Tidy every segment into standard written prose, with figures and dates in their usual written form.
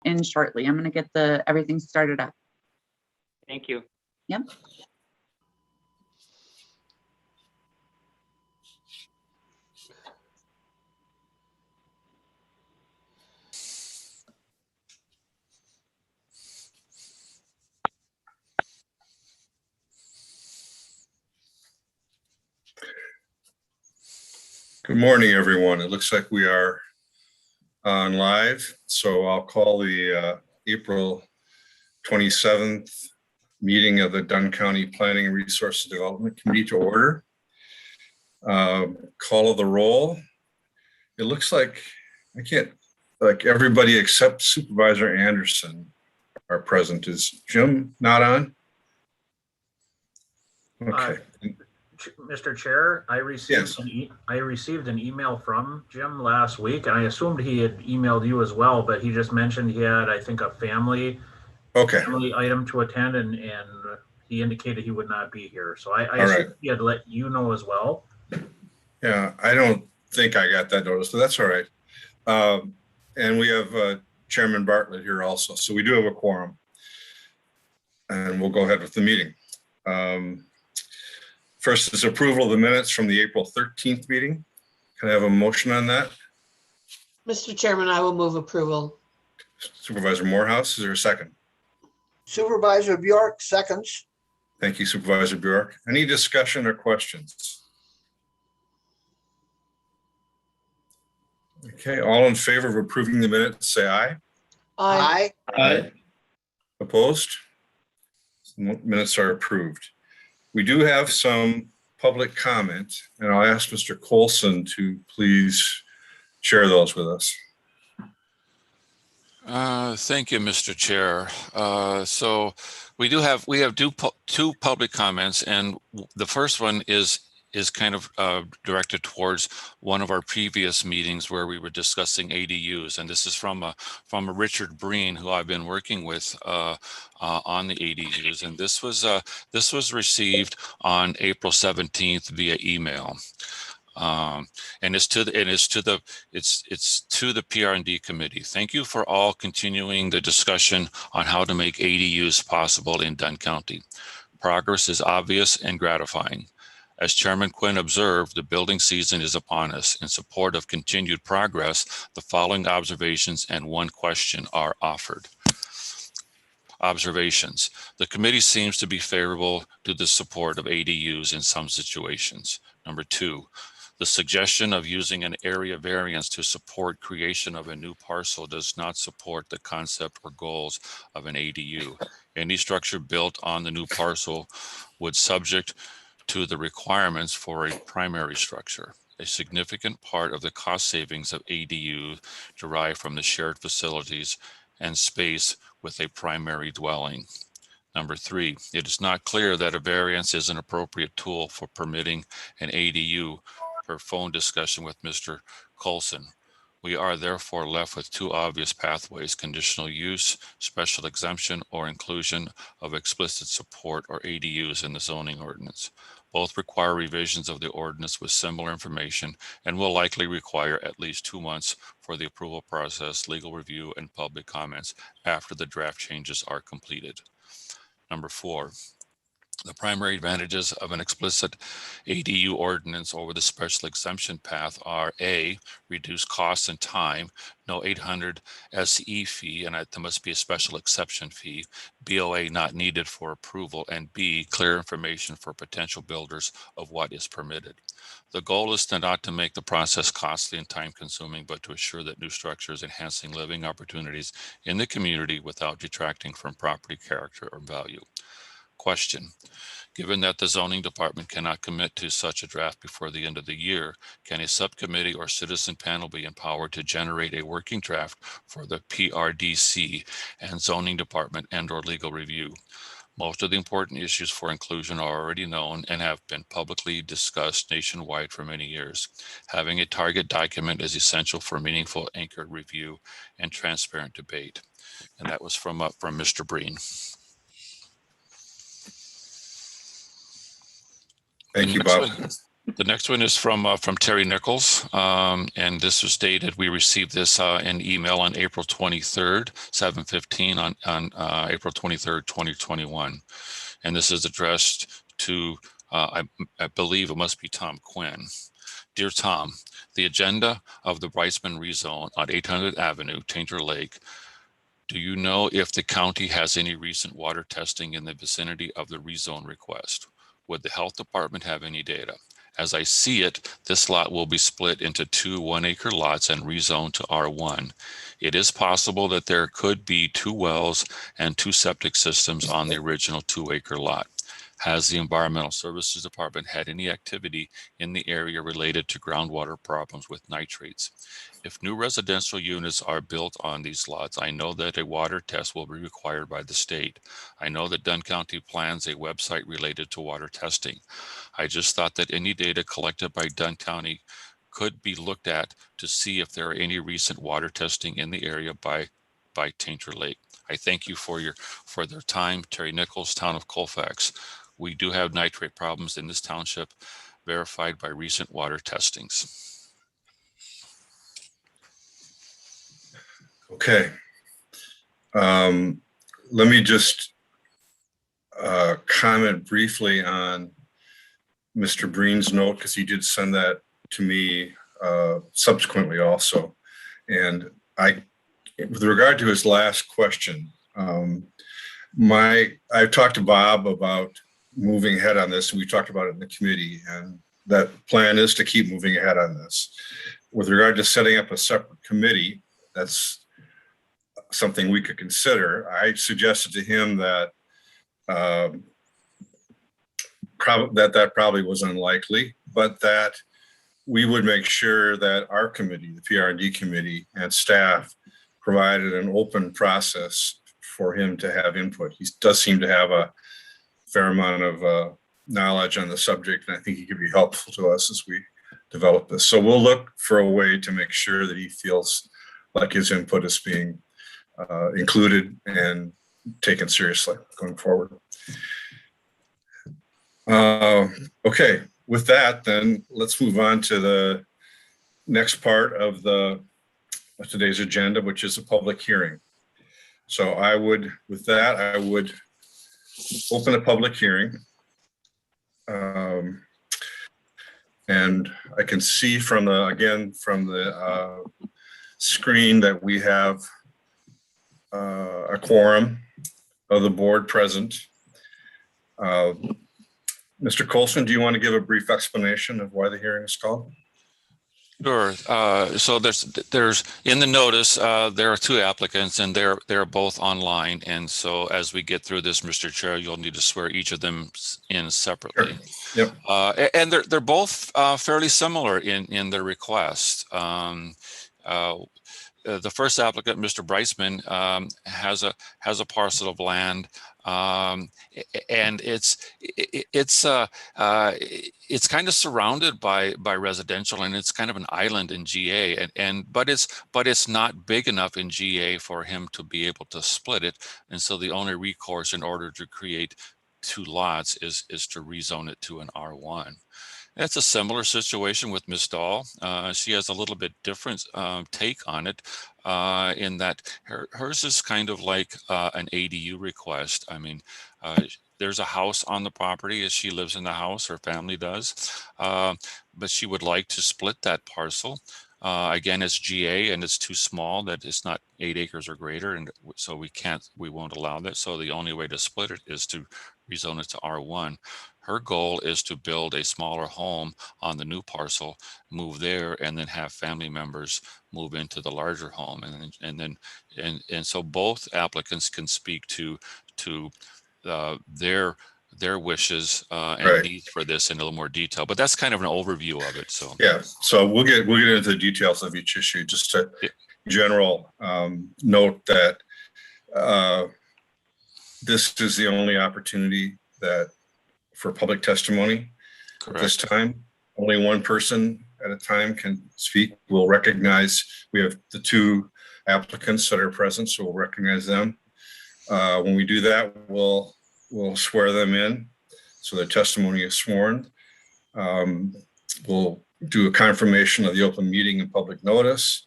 in shortly. I'm going to get everything started up. Thank you. Yep. Good morning, everyone. It looks like we are on live, so I'll call the April 27th meeting of the Dunn County Planning and Resources Development Committee to order. Call of the roll. It looks like everybody except Supervisor Anderson are present. Is Jim not on? Okay. Mr. Chair, I received an email from Jim last week, and I assumed he had emailed you as well, but he just mentioned he had, I think, a family item to attend, and he indicated he would not be here. So I assumed he had let you know as well. Yeah, I don't think I got that notice, but that's all right. And we have Chairman Bartlett here also, so we do have a quorum, and we'll go ahead with the meeting. First is approval of the minutes from the April 13th meeting. Can I have a motion on that? Mr. Chairman, I will move approval. Supervisor Morehouse, is there a second? Supervisor Bjork seconds. Thank you, Supervisor Bjork. Any discussion or questions? Okay, all in favor of approving the minutes, say aye. Aye. Aye. Opposed? Minutes are approved. We do have some public comment, and I'll ask Mr. Colson to please share those with us. Thank you, Mr. Chair. So we have two public comments, and the first one is kind of directed towards one of our previous meetings where we were discussing ADUs, and this is from a Richard Breen, who I've been working with on the ADUs, and this was received on April 17th via email. And it's to the PR&D committee. Thank you for all continuing the discussion on how to make ADUs possible in Dunn County. Progress is obvious and gratifying. As Chairman Quinn observed, the building season is upon us. In support of continued progress, the following observations and one question are offered. Observations. The committee seems to be favorable to the support of ADUs in some situations. Number two, the suggestion of using an area variance to support creation of a new parcel does not support the concept or goals of an ADU. Any structure built on the new parcel would subject to the requirements for a primary structure. A significant part of the cost savings of ADU derive from the shared facilities and space with a primary dwelling. Number three, it is not clear that a variance is an appropriate tool for permitting an ADU per phone discussion with Mr. Colson. We are therefore left with two obvious pathways: conditional use, special exemption, or inclusion of explicit support or ADUs in the zoning ordinance. Both require revisions of the ordinance with similar information and will likely require at least 2 months for the approval process, legal review, and public comments after the draft changes are completed. Number four, the primary advantages of an explicit ADU ordinance over the special exemption path are A, reduced costs and time, no 800 SE fee, and there must be a special exception fee, BOA not needed for approval, and B, clear information for potential builders of what is permitted. The goal is not to make the process costly and time consuming, but to assure that new structures enhancing living opportunities in the community without detracting from property character or value. Question. Given that the zoning department cannot commit to such a draft before the end of the year, can a subcommittee or citizen panel be empowered to generate a working draft for the PRDC and zoning department and/or legal review? Most of the important issues for inclusion are already known and have been publicly discussed nationwide for many years. Having a target document is essential for meaningful anchored review and transparent debate. And that was from Mr. Breen. Thank you, Bob. The next one is from Terry Nichols, and this was dated. We received this in email on April 23rd, 7:15 on April 23rd, 2021, and this is addressed to I believe it must be Tom Quinn. Dear Tom, the agenda of the Bryceman rezone on 800 Avenue, Tainter Lake. Do you know if the county has any recent water testing in the vicinity of the rezone request? Would the health department have any data? As I see it, this lot will be split into 2 1-acre lots and rezoned to R1. It is possible that there could be 2 wells and 2 septic systems on the original 2-acre lot. Has the Environmental Services Department had any activity in the area related to groundwater problems with nitrates? If new residential units are built on these lots, I know that a water test will be required by the state. I know that Dunn County plans a website related to water testing. I just thought that any data collected by Dunn County could be looked at to see if there are any recent water testing in the area by Tainter Lake. I thank you for their time. Terry Nichols, Town of Colfax. We do have nitrate problems in this township, verified by recent water testings. Okay. Let me just comment briefly on Mr. Breen's note, because he did send that to me subsequently also. And with regard to his last question, I've talked to Bob about moving ahead on this, and we talked about it in the committee, and that plan is to keep moving ahead on this. With regard to setting up a separate committee, that's something we could consider. I suggested to him that that probably was unlikely, but that we would make sure that our committee, the PR&D committee, and staff provided an open process for him to have input. He does seem to have a fair amount of knowledge on the subject, and I think he could be helpful to us as we develop this. So we'll look for a way to make sure that he feels like his input is being included and taken seriously going forward. Okay, with that, then let's move on to the next part of today's agenda, which is a public hearing. So I would open a public hearing. And I can see from the screen that we have a quorum of the board present. Mr. Colson, do you want to give a brief explanation of why the hearing is called? Sure. So there's in the notice, there are 2 applicants, and they're both online. And so as we get through this, Mr. Chair, you'll need to swear each of them in separately. Sure. Yep. And they're both fairly similar in their request. The first applicant, Mr. Bryceman, has a parcel of land, and it's kind of surrounded by residential, and it's kind of an island in GA, but it's not big enough in GA for him to be able to split it, and so the only recourse in order to create 2 lots is to rezone it to an R1. It's a similar situation with Ms. Dahl. She has a little bit different take on it in that hers is kind of like an ADU request. I mean, there's a house on the property as she lives in the house, her family does, but she would like to split that parcel. Again, it's GA and it's too small, that it's not 8 acres or greater, and so we won't allow that. So the only way to split it is to rezone it to R1. Her goal is to build a smaller home on the new parcel, move there, and then have family members move into the larger home. And so both applicants can speak to their wishes and needs for this in a little more detail. But that's kind of an overview of it. So yeah, so we'll get into the details of each issue. Just a general note that this is the only opportunity for public testimony. Correct. At this time. Only one person at a time can speak. We'll recognize, we have the 2 applicants that are present, so we'll recognize them. When we do that, we'll swear them in, so their testimony is sworn. we'll do a confirmation of the open meeting and public notice.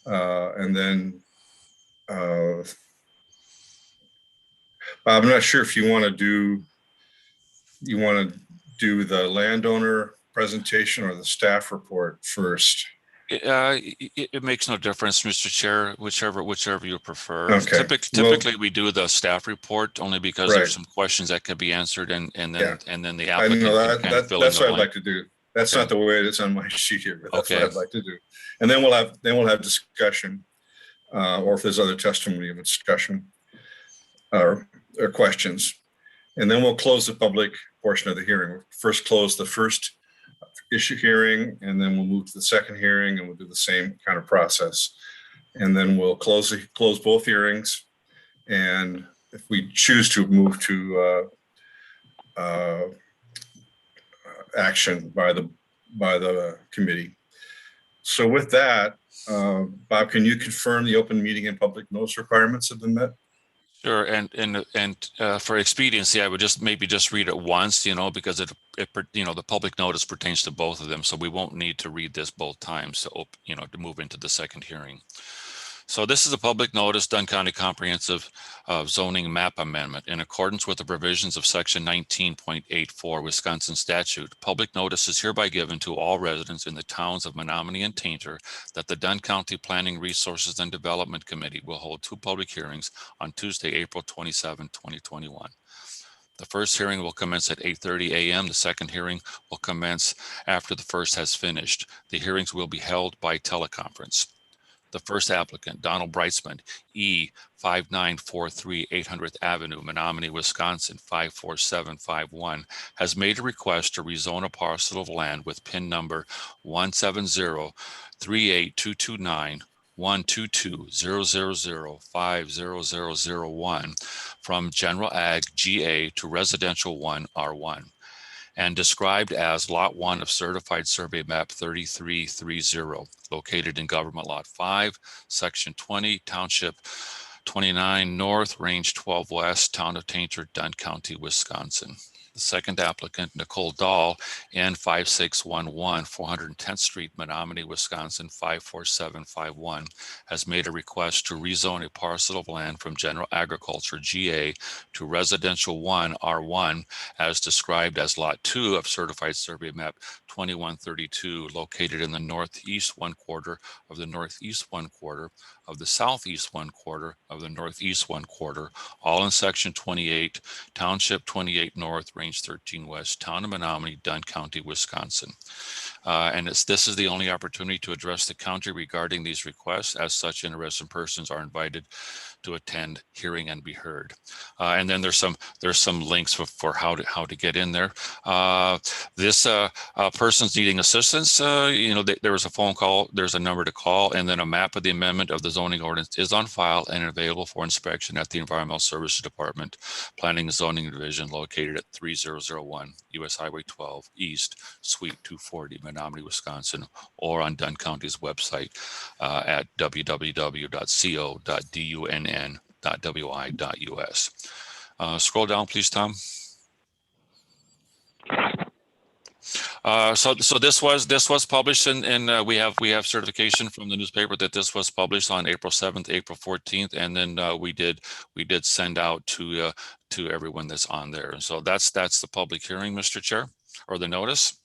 And then Bob, I'm not sure if you want to do the landowner presentation or the staff report first. It makes no difference, Mr. Chair, whichever you prefer. Okay. Typically, we do the staff report only because Right. there's some questions that could be answered, and then the I applicant know can kind of fill in that's the what I'd blank. like to do. That's Okay. not the way it is on my sheet here, but that's Okay. what I'd like to do. And then we'll have discussion, or if there's other testimony of a discussion or questions. And then we'll close the public portion of the hearing. We'll first close the first issue hearing, and then we'll move to the second hearing, and we'll do the same kind of process. And then we'll close both hearings. And if we choose to move to action by the committee. So with that, Bob, can you confirm the open meeting and public notice requirements have been met? Sure, and for expediency, I would just read it once, because it the public notice pertains to both of them, so we won't need to read this both times to move into the second hearing. So this is a public notice, Dunn County Comprehensive Zoning Map Amendment. In accordance with the provisions of Section 19.84 Wisconsin statute, public notice is hereby given to all residents in the towns of Menominee and Tainter that the Dunn County Planning Resources and Development Committee will hold 2 public hearings on Tuesday, April 27, 2021. The first hearing will commence at 8:30 a.m. The second hearing will commence after the first has finished. The hearings will be held by teleconference. The first applicant, Donald Brightsman, E 5943 800th Avenue, Menominee, Wisconsin 54751, has made a request to rezone a parcel of land with PIN number 170-38229-122-000-50001 from General Ag GA to Residential 1 R1. And described as Lot 1 of Certified Survey Map 3330, located in Government Lot 5, Section 20, Township 29 North, Range 12 West, Town of Tainter, Dunn County, Wisconsin. The second applicant, Nicole Dahl, N5611, 410th Street, Menominee, Wisconsin 54751, has made a request to rezone a parcel of land from General Agriculture GA to Residential 1 R1 as described as Lot 2 of Certified Survey Map 2132, located in the northeast 1/4 of the northeast 1/4 of the southeast 1/4 of the northeast 1/4, all in Section 28, Township 28 North, Range 13 West, Town of Menominee, Dunn County, Wisconsin. And this is the only opportunity to address the county regarding these requests. As such, interested persons are invited to attend hearing and be heard. And then there's some links for how to get in there. This person's needing assistance. There was a phone call, there's a number to call, and then a map of the amendment of the zoning ordinance is on file and available for inspection at the Environmental Services Department, Planning and Zoning Division, located at 3001 US Highway 12 East, Suite 240, Menominee, Wisconsin, or on Dunn County's website at www.co.dunn.wi.us. Scroll down, please, Tom. So this was published, and we have certification from the newspaper that this was published on April 7th, April 14th, and then we did send out to everyone that's on there. And so that's the public hearing, Mr. Chair, or the notice.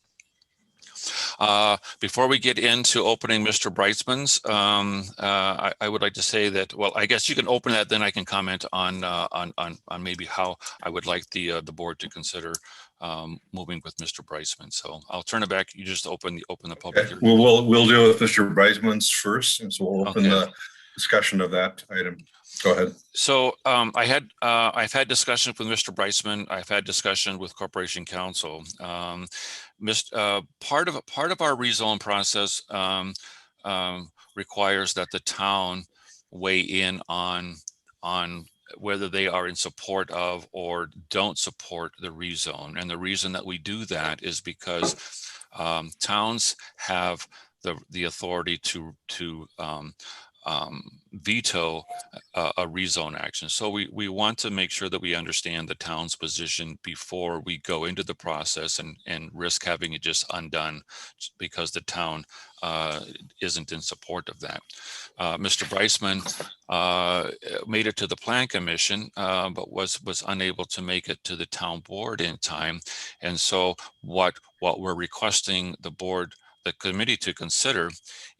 Before we get into opening Mr. Brightsman's, I would like to say that, well, I guess you can open that, then I can comment on maybe how I would like the board to consider moving with Mr. Brightsman. So I'll turn it back. You just open the public hearing. We'll deal with Mr. Brightsman's first, and so we'll open the discussion of that item. Go ahead. So I've had discussions with Mr. Brightsman. I've had discussion with Corporation Counsel. Part of our rezone process requires that the town weigh in on whether they are in support of or don't support the rezone. And the reason that we do that is because towns have the authority to veto a rezone action. So we want to make sure that we understand the town's position before we go into the process and risk having it just undone because the town isn't in support of that. Mr. Breisman made it to the Plan Commission, but was unable to make it to the town board in time. And so what we're requesting the committee to consider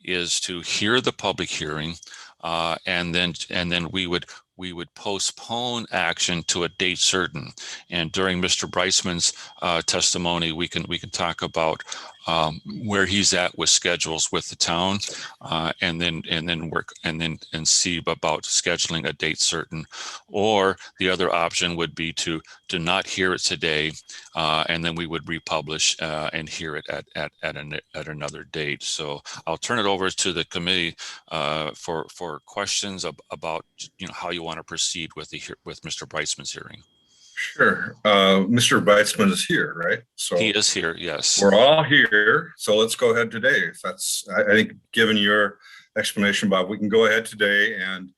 is to hear the public hearing, and then we would postpone action to a date certain. And during Mr. Breisman's testimony, we can talk about where he's at with schedules with the town, and then see about scheduling a date certain. Or the other option would be to not hear it today, and then we would republish and hear it at another date. So I'll turn it over to the committee for questions about how you want to proceed with Mr. Breisman's hearing. Sure. Mr. Weitzman is here, right? So He is here, yes. we're all here. So let's go ahead today. If that's, I think, given your explanation, Bob, we can go ahead today and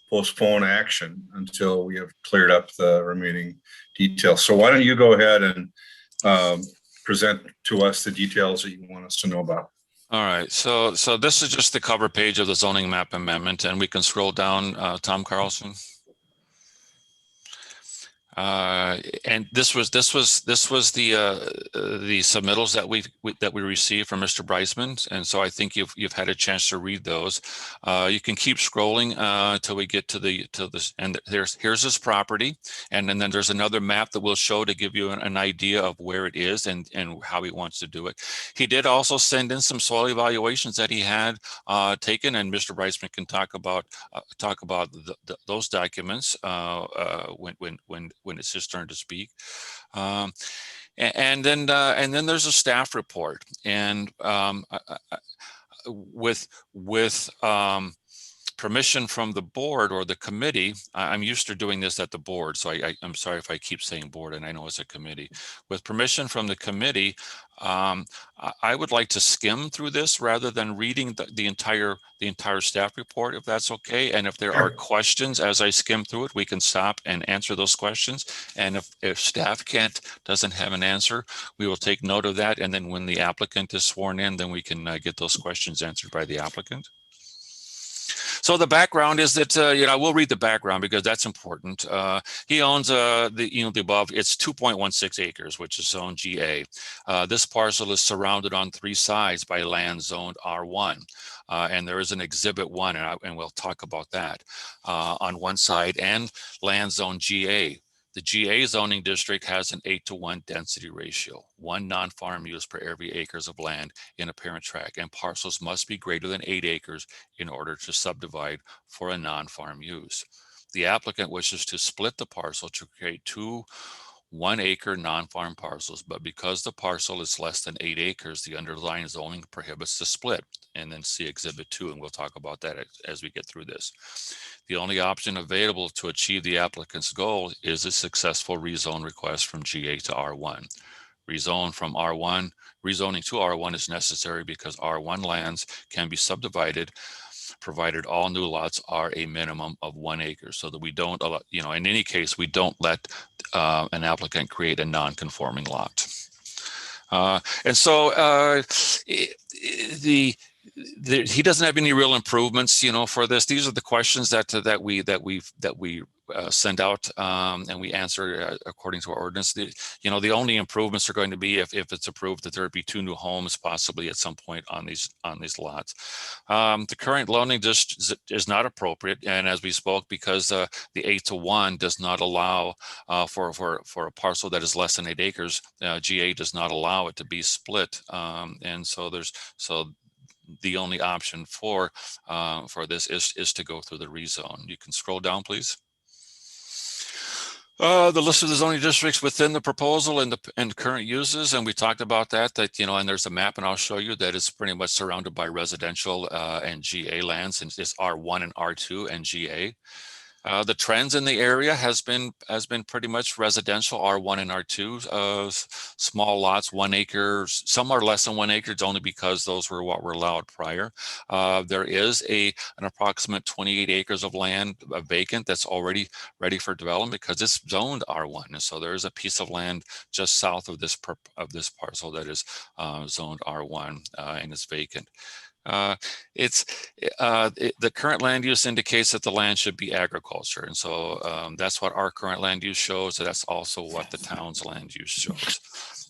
postpone action until we have cleared up the remaining details. So why don't you go ahead and present to us the details that you want us to know about? All right. So this is just the cover page of the zoning map amendment, and we can scroll down, Tom Carlson. And this was the submittals that we received from Mr. Breisman, and so I think you've had a chance to read those. You can keep scrolling till we get to this, and here's his property, and then there's another map that we'll show to give you an idea of where it is and how he wants to do it. He did also send in some soil evaluations that he had taken, and Mr. Breisman can talk about those documents when it's his turn to speak. And then there's a staff report, and with permission from the board or the committee, I'm used to doing this at the board, so I'm sorry if I keep saying board, and I know it's a committee. With permission from the committee, I would like to skim through this rather than reading the entire staff report, if that's okay. And if there are questions as I skim through it, we can stop and answer those questions. And if staff doesn't have an answer, we will take note of that. And then when the applicant is sworn in, then we can get those questions answered by the applicant. So the background is that, we'll read the background because that's important. He owns the above, it's 2.16 acres, which is zone GA. This parcel is surrounded on 3 sides by land zoned R1. And there is an exhibit 1, and we'll talk about that on one side, and land zone GA. The GA zoning district has an 8:1 density ratio, 1 non-farm use per every acres of land in a parent tract, and parcels must be greater than 8 acres in order to subdivide for a non-farm use. The applicant wishes to split the parcel to create 2 1-acre non-farm parcels, but because the parcel is less than 8 acres, the underlying zoning prohibits the split. And then see Exhibit 2, and we'll talk about that as we get through this. The only option available to achieve the applicant's goal is a successful rezone request from GA to R1. Rezoning to R1 is necessary because R1 lands can be subdivided provided all new lots are a minimum of 1 acre, so that we don't, in any case, we don't let an applicant create a non-conforming lot. And so he doesn't have any real improvements, for this. These are the questions that we send out and we answer according to our ordinance. The only improvements are going to be if it's approved that there would be 2 new homes possibly at some point on these lots. The current loaning just is not appropriate, and as we spoke, because the 8:1 does not allow for a parcel that is less than 8 acres, GA does not allow it to be split, and so the only option for this is to go through the rezone. You can scroll down, please. The list of the zoning districts within the proposal and current uses, and we talked about that, and there's a map, and I'll show you that it's pretty much surrounded by residential and GA lands, and it's R1 and R2 and GA. The trends in the area has been pretty much residential R1 and R2, small lots, 1 acre. Some are less than 1 acre, it's only because those were what were allowed prior. There is an approximate 28 acres of land vacant that's already ready for development because it's zoned R1, and so there is a piece of land just south of this parcel that is zoned R1 and is vacant. The current land use indicates that the land should be agriculture. And so that's what our current land use shows. So that's also what the town's land use shows.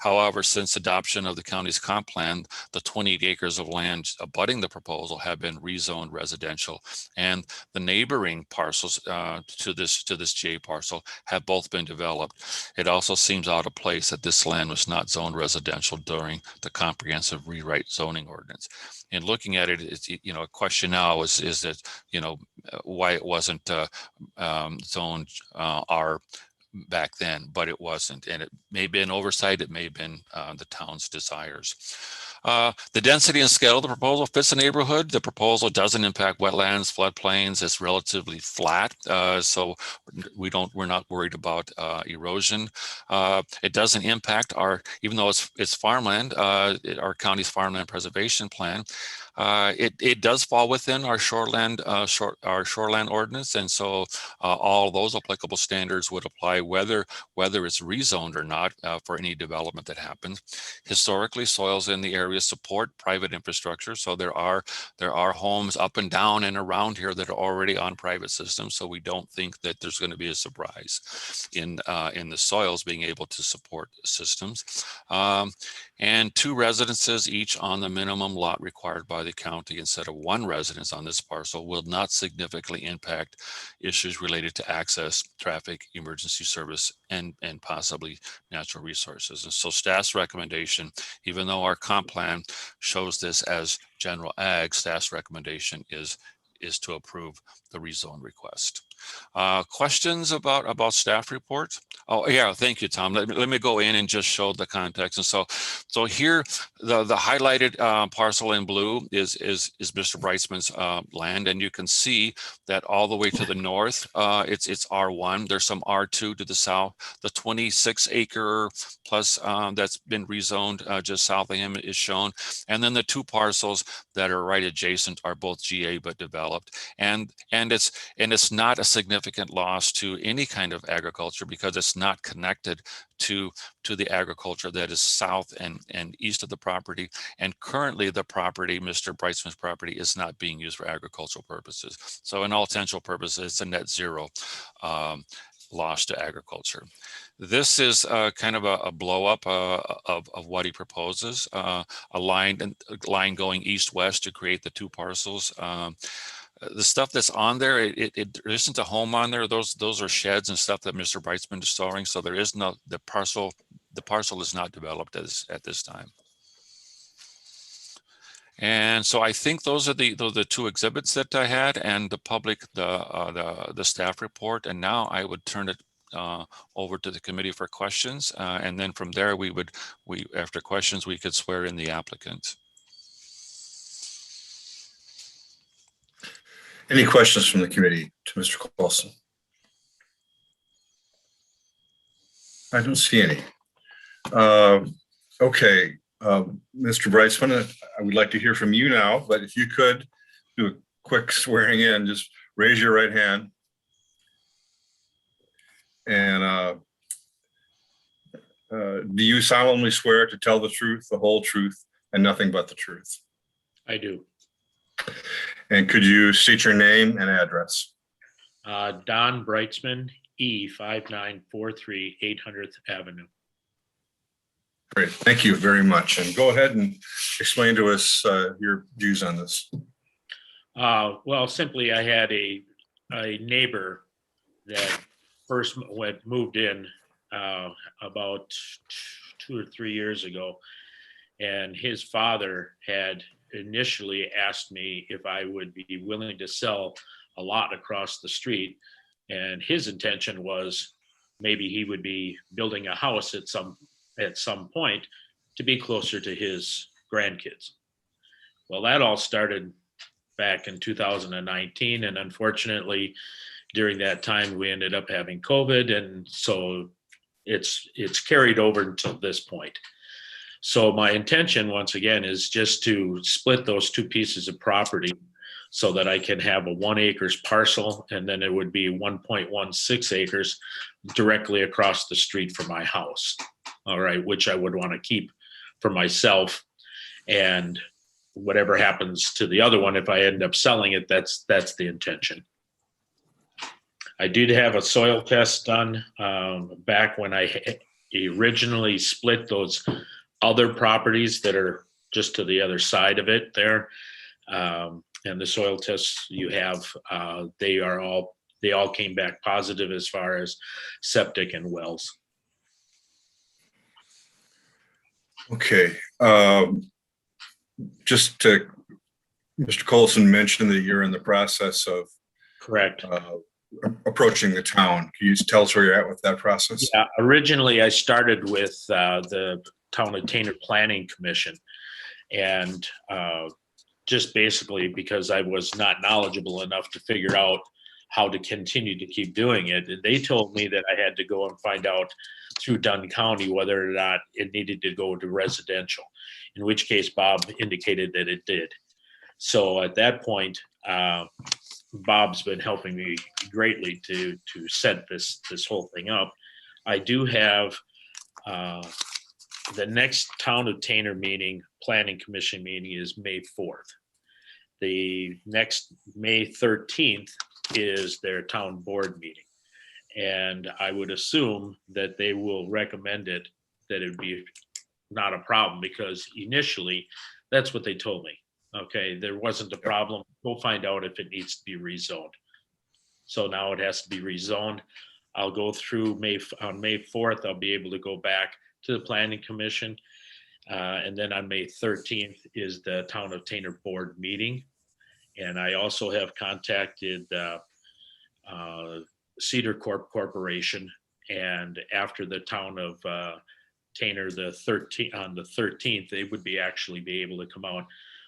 However, since adoption of the county's comp plan, the 28 acres of land abutting the proposal have been rezoned residential, and the neighboring parcels to this J parcel have both been developed. It also seems out of place that this land was not zoned residential during the comprehensive rewrite zoning ordinance. And looking at it, it's, a question now is that, why it wasn't zoned R back then, but it wasn't. And it may have been oversight, it may have been the town's desires. The density and scale of the proposal fits the neighborhood. The proposal doesn't impact wetlands, floodplains. It's relatively flat, so we're not worried about erosion. It doesn't impact even though it's farmland, our county's farmland preservation plan. It does fall within our shoreland ordinance, and so all those applicable standards would apply whether it's rezoned or not for any development that happens. Historically, soils in the area support private infrastructure, so there are homes up and down and around here that are already on private systems. So we don't think that there's going to be a surprise in the soils being able to support systems. And 2 residences each on the minimum lot required by the county instead of 1 residence on this parcel will not significantly impact issues related to access, traffic, emergency service, and possibly natural resources. And so staff's recommendation, even though our comp plan shows this as general ag, staff's recommendation is to approve the rezone request. Questions about staff reports? Oh yeah, thank you, Tom. Let me go in and just show the context. And so here, the highlighted parcel in blue is Mr. Brightsman's land, and you can see that all the way to the north, it's R1. There's some R2 to the south. The 26 acre plus that's been rezoned just south of him is shown, and then the 2 parcels that are right adjacent are both GA but developed, and it's not a significant loss to any kind of agriculture because it's not connected to the agriculture that is south and east of the property. And currently the property, Mr. Brightsman's property, is not being used for agricultural purposes. So in all intents purposes, it's a net zero loss to agriculture. This is kind of a blow up of what he proposes, a line going east-west to create the 2 parcels. The stuff that's on there, there isn't a home on there. Those are sheds and stuff that Mr. Brightsman is storing. So there is no, the parcel is not developed at this time. And so I think those are the 2 exhibits that I had, and the staff report. And now I would turn it over to the committee for questions. And then from there, after questions, we could swear in the applicant. Any questions from the committee to Mr. Coulson? I don't see any. Okay, Mr. Brightsman, I would like to hear from you now, but if you could do a quick swearing in, just raise your right hand. And do you solemnly swear to tell the truth, the whole truth, and nothing but the truth? I do. And could you state your name and address? Don Brightsman, E5943 800th Avenue. Great, thank you very much. And go ahead and explain to us your views on this. Well, simply, I had a neighbor that first moved in about 2 or 3 years ago, and his father had initially asked me if I would be willing to sell a lot across the street, and his intention was maybe he would be building a house at some point to be closer to his grandkids. Well, that all started back in 2019, and unfortunately during that time, we ended up having COVID, and so it's carried over until this point. So my intention, once again, is just to split those two pieces of property so that I can have a 1 acre parcel, and then it would be 1.16 acres directly across the street from my house. All right, which I would want to keep for myself, and whatever happens to the other one, if I end up selling it, that's the intention. I did have a soil test done back when I originally split those other properties that are just to the other side of it there. And the soil tests you have, they all came back positive as far as septic and wells. Okay. Just to, Mr. Colson mentioned that you're in the process of Correct. approaching the town. Can you tell us where you're at with that process? Yeah, originally I started with the Town of Tainer Planning Commission, and just basically because I was not knowledgeable enough to figure out how to continue to keep doing it. And they told me that I had to go and find out through Dunn County whether or not it needed to go to residential, in which case Bob indicated that it did. So at that point, Bob's been helping me greatly to set this whole thing up. I do have the next Town of Tainer meeting, Planning Commission meeting, is May 4th. The next May 13th is their town board meeting. And I would assume that they will recommend it, that it'd be not a problem, because initially that's what they told me. Okay, there wasn't a problem. We'll find out if it needs to be rezoned. So now it has to be rezoned. I'll go through on May 4th, I'll be able to go back to the Planning Commission. And then on May 13th is the Town of Tainer board meeting. And I also have contacted Cedar Corporation. And after the Town of Tainer on the 13th, they would be able to come out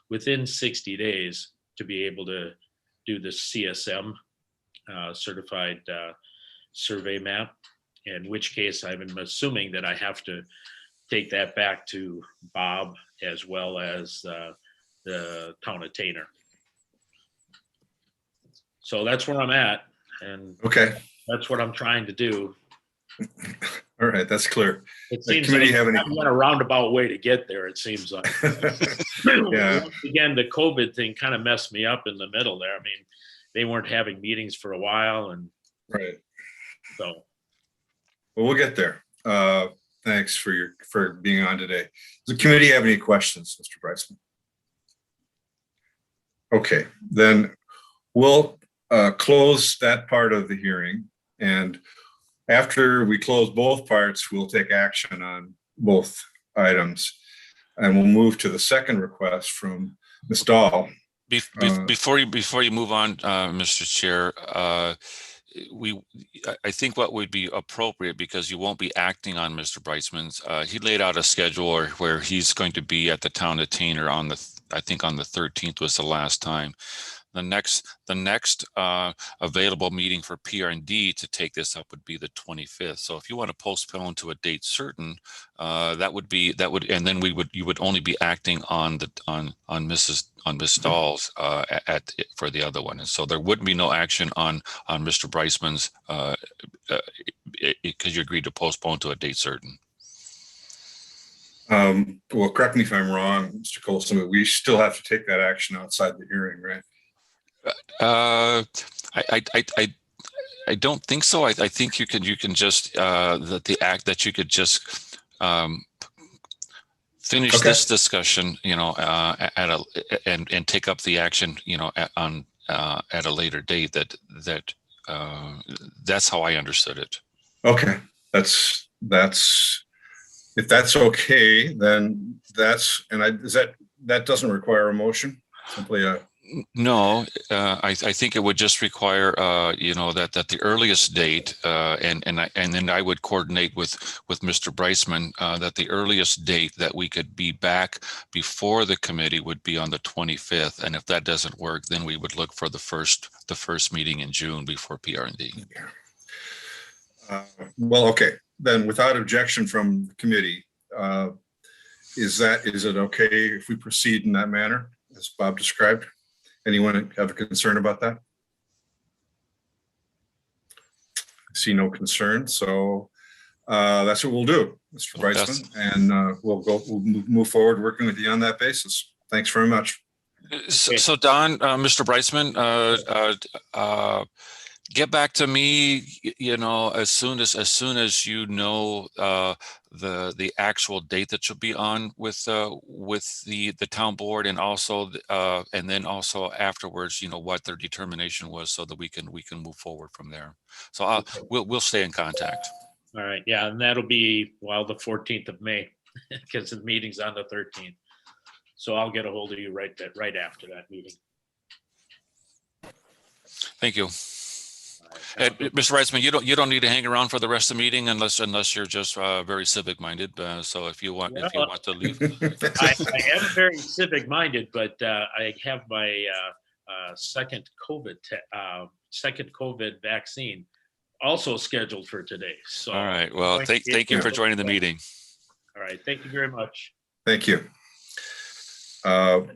within 60 days to be able to do the CSM certified survey map, in which case I'm assuming that I have to take that back to Bob as well as the Town of Tainer. So that's where I'm at, and Okay. that's what I'm trying to do. All right, that's clear. It seems committee like have any- I went a roundabout way to get there, it seems like. Yeah. Once again, the COVID thing kind of messed me up in the middle there. I mean, they weren't having meetings for a while, and Right. so. Well, we'll get there. Thanks for being on today. Does the committee have any questions, Mr. Bryson? Okay, then we'll close that part of the hearing, and after we close both parts, we'll take action on both items, and we'll move to the second request from Ms. Dahl. Before you move on, Mr. Chair, I think what would be appropriate, because you won't be acting on Mr. Breitzman's, he laid out a schedule where he's going to be at the Town of Tainer I think on the 13th was the last time. The next available meeting for PR&D to take this up would be the 25th. So if you want to postpone to a date certain, and then you would only be acting on Ms. Dahl's for the other one, and so there would be no action on Mr. Breitzman's because you agreed to postpone to a date certain. Well, correct me if I'm wrong, Mr. Colson, but we still have to take that action outside the hearing, right? I don't think so. I think you can just the act that you could just finish this discussion, and take up the action, at a later date. That's how I understood it. Okay, that's if that's okay, then that doesn't require a motion. Simply No, I think it would just require, that the earliest date, and then I would coordinate with Mr. Breisman, that the earliest date that we could be back before the committee would be on the 25th. And if that doesn't work, then we would look for the first meeting in June before PR&D. Well, okay, then without objection from the committee, is it okay if we proceed in that manner as Bob described? Anyone have a concern about that? I see no concern, so that's what we'll do, Mr. Breisman, and we'll move forward working with you on that basis. Thanks very much. So Don, Mr. Breisman, get back to me, as soon as you know the actual date that you'll be on with the town board, and also and then also afterwards, what their determination was, so that we can move forward from there. So we'll stay in contact. All right. Yeah, and that'll be the 14th of May, because the meeting's on the 13th. So I'll get a hold of you right after that meeting. Thank you. Mr. Reitzman, you don't need to hang around for the rest of the meeting unless you're just very civic minded. So if you want to leave, I am very civic minded, but I have my second COVID vaccine also scheduled for today. So all right. Well, thank you for joining the meeting. All right. Thank you very much. Thank you. Then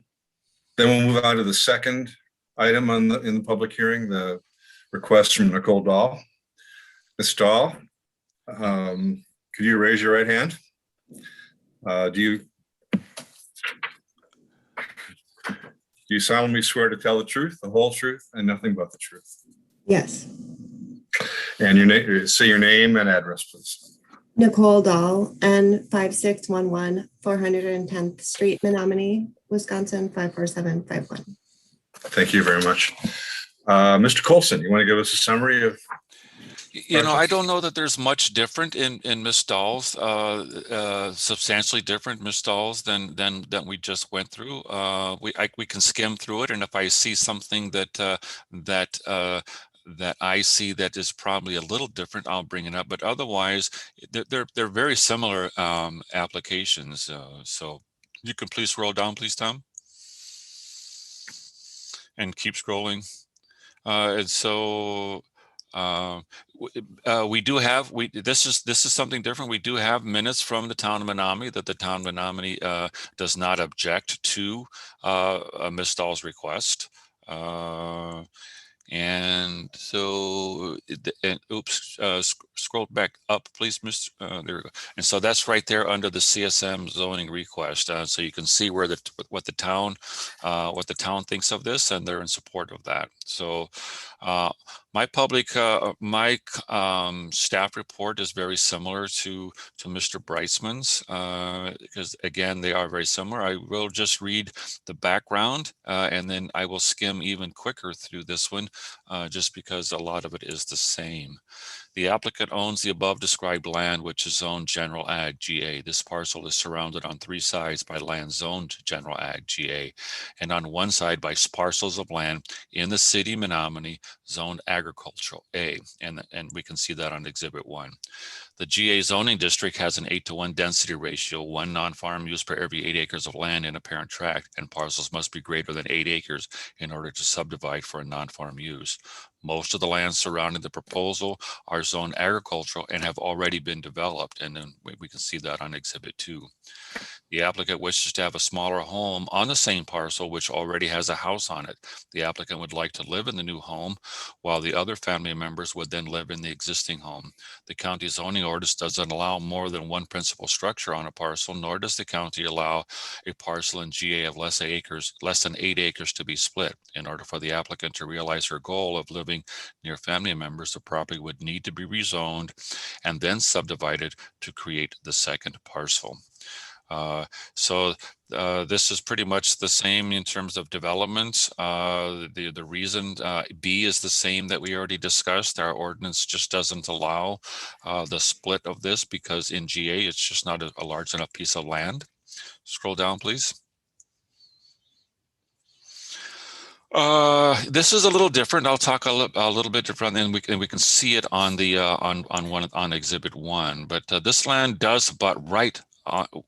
we'll move on to the second item in the public hearing, the request from Nicole Dahl. Ms. Dahl, could you raise your right hand? Do you solemnly swear to tell the truth, the whole truth, and nothing but the truth? Yes. And your name, say your name and address, please. Nicole Dahl, N 5611 410th Street, Menominee, Wisconsin 54751. Thank you very much. Mr. Colson, you want to give us a summary of? I don't know that there's much different in Ms. Dahl's, substantially different Ms. Dahl's than we just went through. We can skim through it, and if I see something that I see that is probably a little different, I'll bring it up. But otherwise, they're very similar applications. So you can please scroll down, please, Tom, and keep scrolling. And so we do have this is something different. We do have minutes from the town of Menominee that the town of Menominee does not object to Ms. Dahl's request. And so, scroll back up, please, Mr. There we go. And so that's right there under the CSM zoning request. So you can see where what the town thinks of this, and they're in support of that. So my staff report is very similar to Mr. Breisman's, because again, they are very similar. I will just read the background, and then I will skim even quicker through this one, just because a lot of it is the same. The applicant owns the above described land, which is zoned General Ag GA. This parcel is surrounded on 3 sides by land zoned General Ag GA, and on one side by parcels of land in the city Menominee zoned Agricultural A, and we can see that on Exhibit 1. The GA zoning district has an 8:1 density ratio, 1 non-farm use per every 8 acres of land in a parent tract, and parcels must be greater than 8 acres in order to subdivide for a non-farm use. Most of the lands surrounding the proposal are zoned agricultural and have already been developed, and then we can see that on Exhibit 2. The applicant wishes to have a smaller home on the same parcel which already has a house on it. The applicant would like to live in the new home, while the other family members would then live in the existing home. The county zoning ordinance doesn't allow more than 1 principal structure on a parcel, nor does the county allow a parcel in GA of less than 8 acres to be split. In order for the applicant to realize her goal of living near family members, the property would need to be rezoned and then subdivided to create the second parcel. So this is pretty much the same in terms of development. The reason B is the same that we already discussed. Our ordinance just doesn't allow the split of this because in GA it's just not a large enough piece of land. Scroll down, please. This is a little different. I'll talk a little bit different, and we can see it on the on Exhibit 1. But this land does butt right.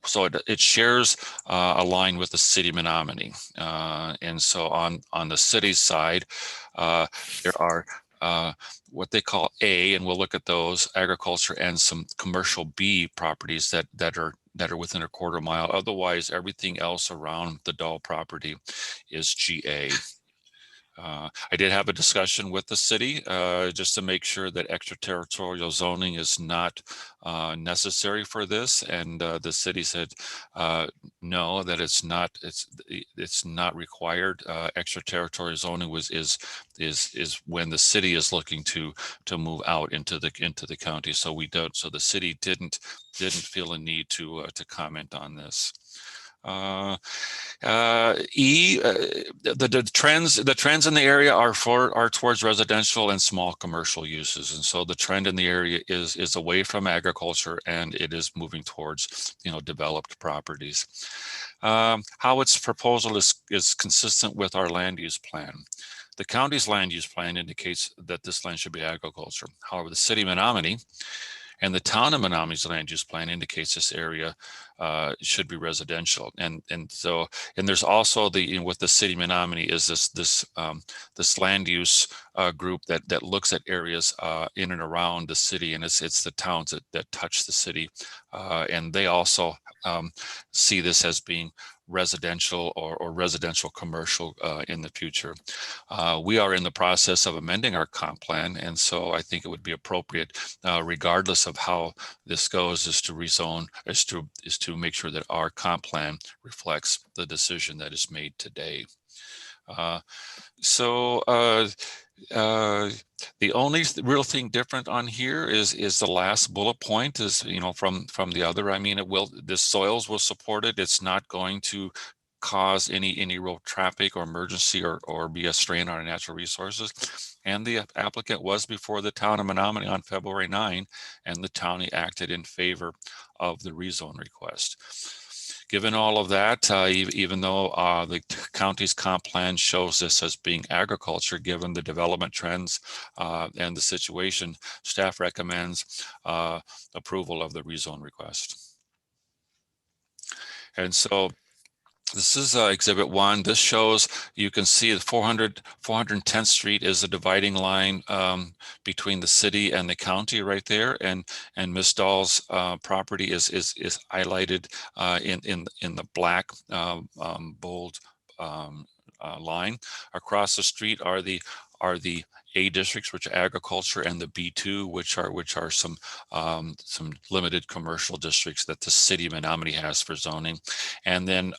So it shares a line with the city of Menominee, and so on the city's side, there are what they call A, and we'll look at those, agriculture, and some commercial B properties that are within a quarter mile. Otherwise, everything else around the Dahl property is GA. I did have a discussion with the city just to make sure that extraterritorial zoning is not necessary for this, and the city said no, that it's not required. Extraterritorial zoning is when the city is looking to move out into the county. So we don't. So the city didn't feel a need to comment on this. The trends in the area are towards residential and small commercial uses, and so the trend in the area is away from agriculture, and it is moving towards developed properties. How its proposal is consistent with our land use plan. The county's land use plan indicates that this land should be agriculture. However, the city of Menominee and the town of Menominee's land use plan indicates this area should be residential, and there's also with the city of Menominee is this land use group that looks at areas in and around the city, and it's the towns that touch the city, and they also see this as being residential or residential commercial in the future. We are in the process of amending our comp plan, and so I think it would be appropriate, regardless of how this goes, is to rezone, is to make sure that our comp plan reflects the decision that is made today. The only real thing different on here is the last bullet point is, from the other. I mean, the soils will support it. It's not going to cause any road traffic or emergency or be a strain on our natural resources. And the applicant was before the town of Menominee on February 9, and the county acted in favor of the rezone request. Given all of that, even though the county's comp plan shows this as being agriculture, given the development trends and the situation, staff recommends approval of the rezone request. And so this is Exhibit 1. This shows, you can see the 410th Street is the dividing line between the city and the county right there, and Ms. Dahl's property is highlighted in the black bold line. Across the street are the A districts, which are agriculture, and the B2, which are some limited commercial districts that the city of Menominee has for zoning. And then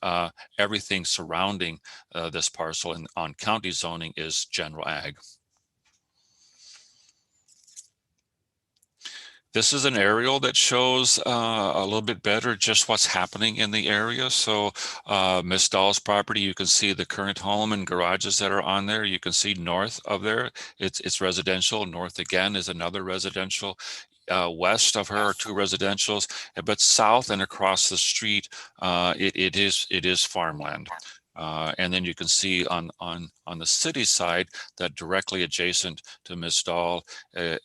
everything surrounding this parcel on county zoning is general ag. This is an aerial that shows a little bit better just what's happening in the area. So Ms. Dahl's property, you can see the current home and garages that are on there. You can see north of there, it's residential. North again is another residential. West of her are 2 residentials, but south and across the street, it is farmland. And then you can see on the city side that directly adjacent to Ms. Dahl and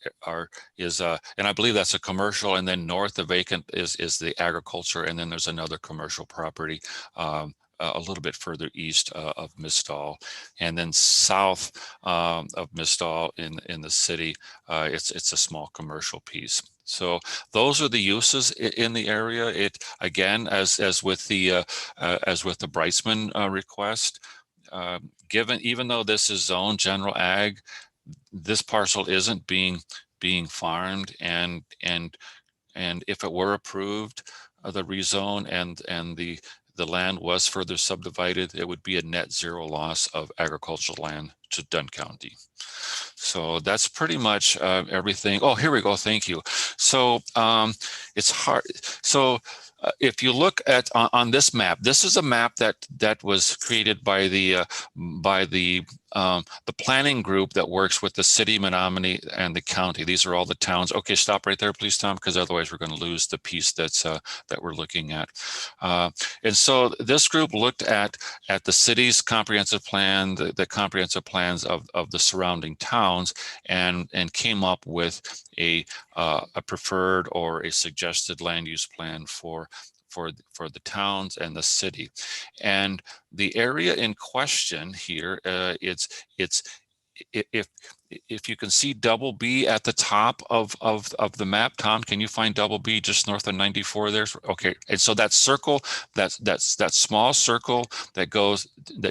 I believe that's a commercial, and then north of vacant is the agriculture, and then there's another commercial property a little bit further east of Ms. Dahl, and then south of Ms. Dahl in the city, it's a small commercial piece. So those are the uses in the area. It again, as with the Breitzman request, even though this is zone general ag, this parcel isn't being farmed, and if it were approved, the rezone and the land was further subdivided, it would be a net zero loss of agricultural land to Dunn County. So that's pretty much everything. Oh, here we go. Thank you. So it's hard. So if you look at on this map, this is a map that was created by the the planning group that works with the city, Menominee, and the county. These are all the towns. Okay, stop right there, please, Tom, because otherwise we're going to lose the piece that's that we're looking at. And so this group looked at the city's comprehensive plan, the comprehensive plans of the surrounding towns, and came up with a preferred or a suggested land use plan for the towns and the city. And the area in question here, if you can see double B at the top of the map, Tom, can you find double B just north of 94 there? Okay, and so that circle, that small circle that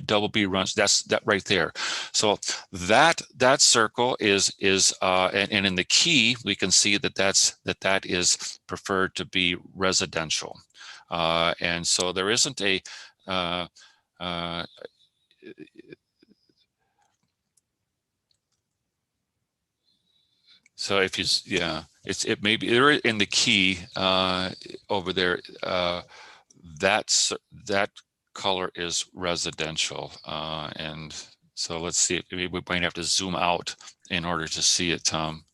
double B runs, that's that right there. So that circle is and in the key we can see that is preferred to be residential, and so there isn't a so if you, yeah, it may be there in the key over there. That color is residential, and so let's see. We might have to zoom out in order to see it, Tom.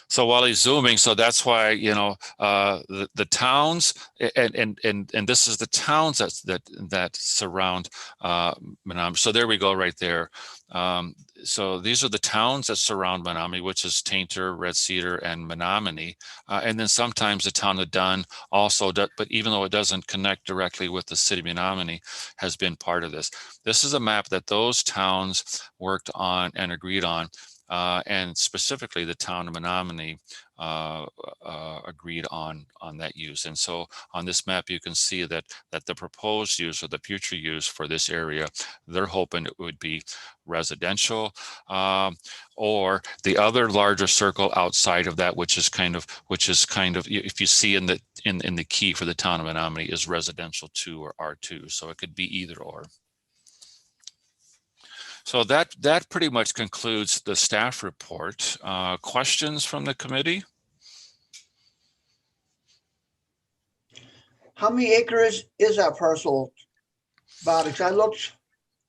So while he's zooming, so that's why, you know, the towns and this is the towns that surround Menominee. So there we go, right there. So these are the towns that surround Menominee, which is Tainter, Red Cedar, and Menominee. And then sometimes the town of Dunn also does, but even though it doesn't connect directly with the city of Menominee, has been part of this. This is a map that those towns worked on and agreed on. And specifically the town of Menominee agreed on that use. And so on this map, you can see that the proposed use or the future use for this area, they're hoping it would be residential, or the other larger circle outside of that, which is kind of, if you see in the key for the town of Menominee, is residential 2 or R2. So it could be either or. So that pretty much concludes the staff report. Questions from the committee? How many acres is that parcel, Bob? Because I looked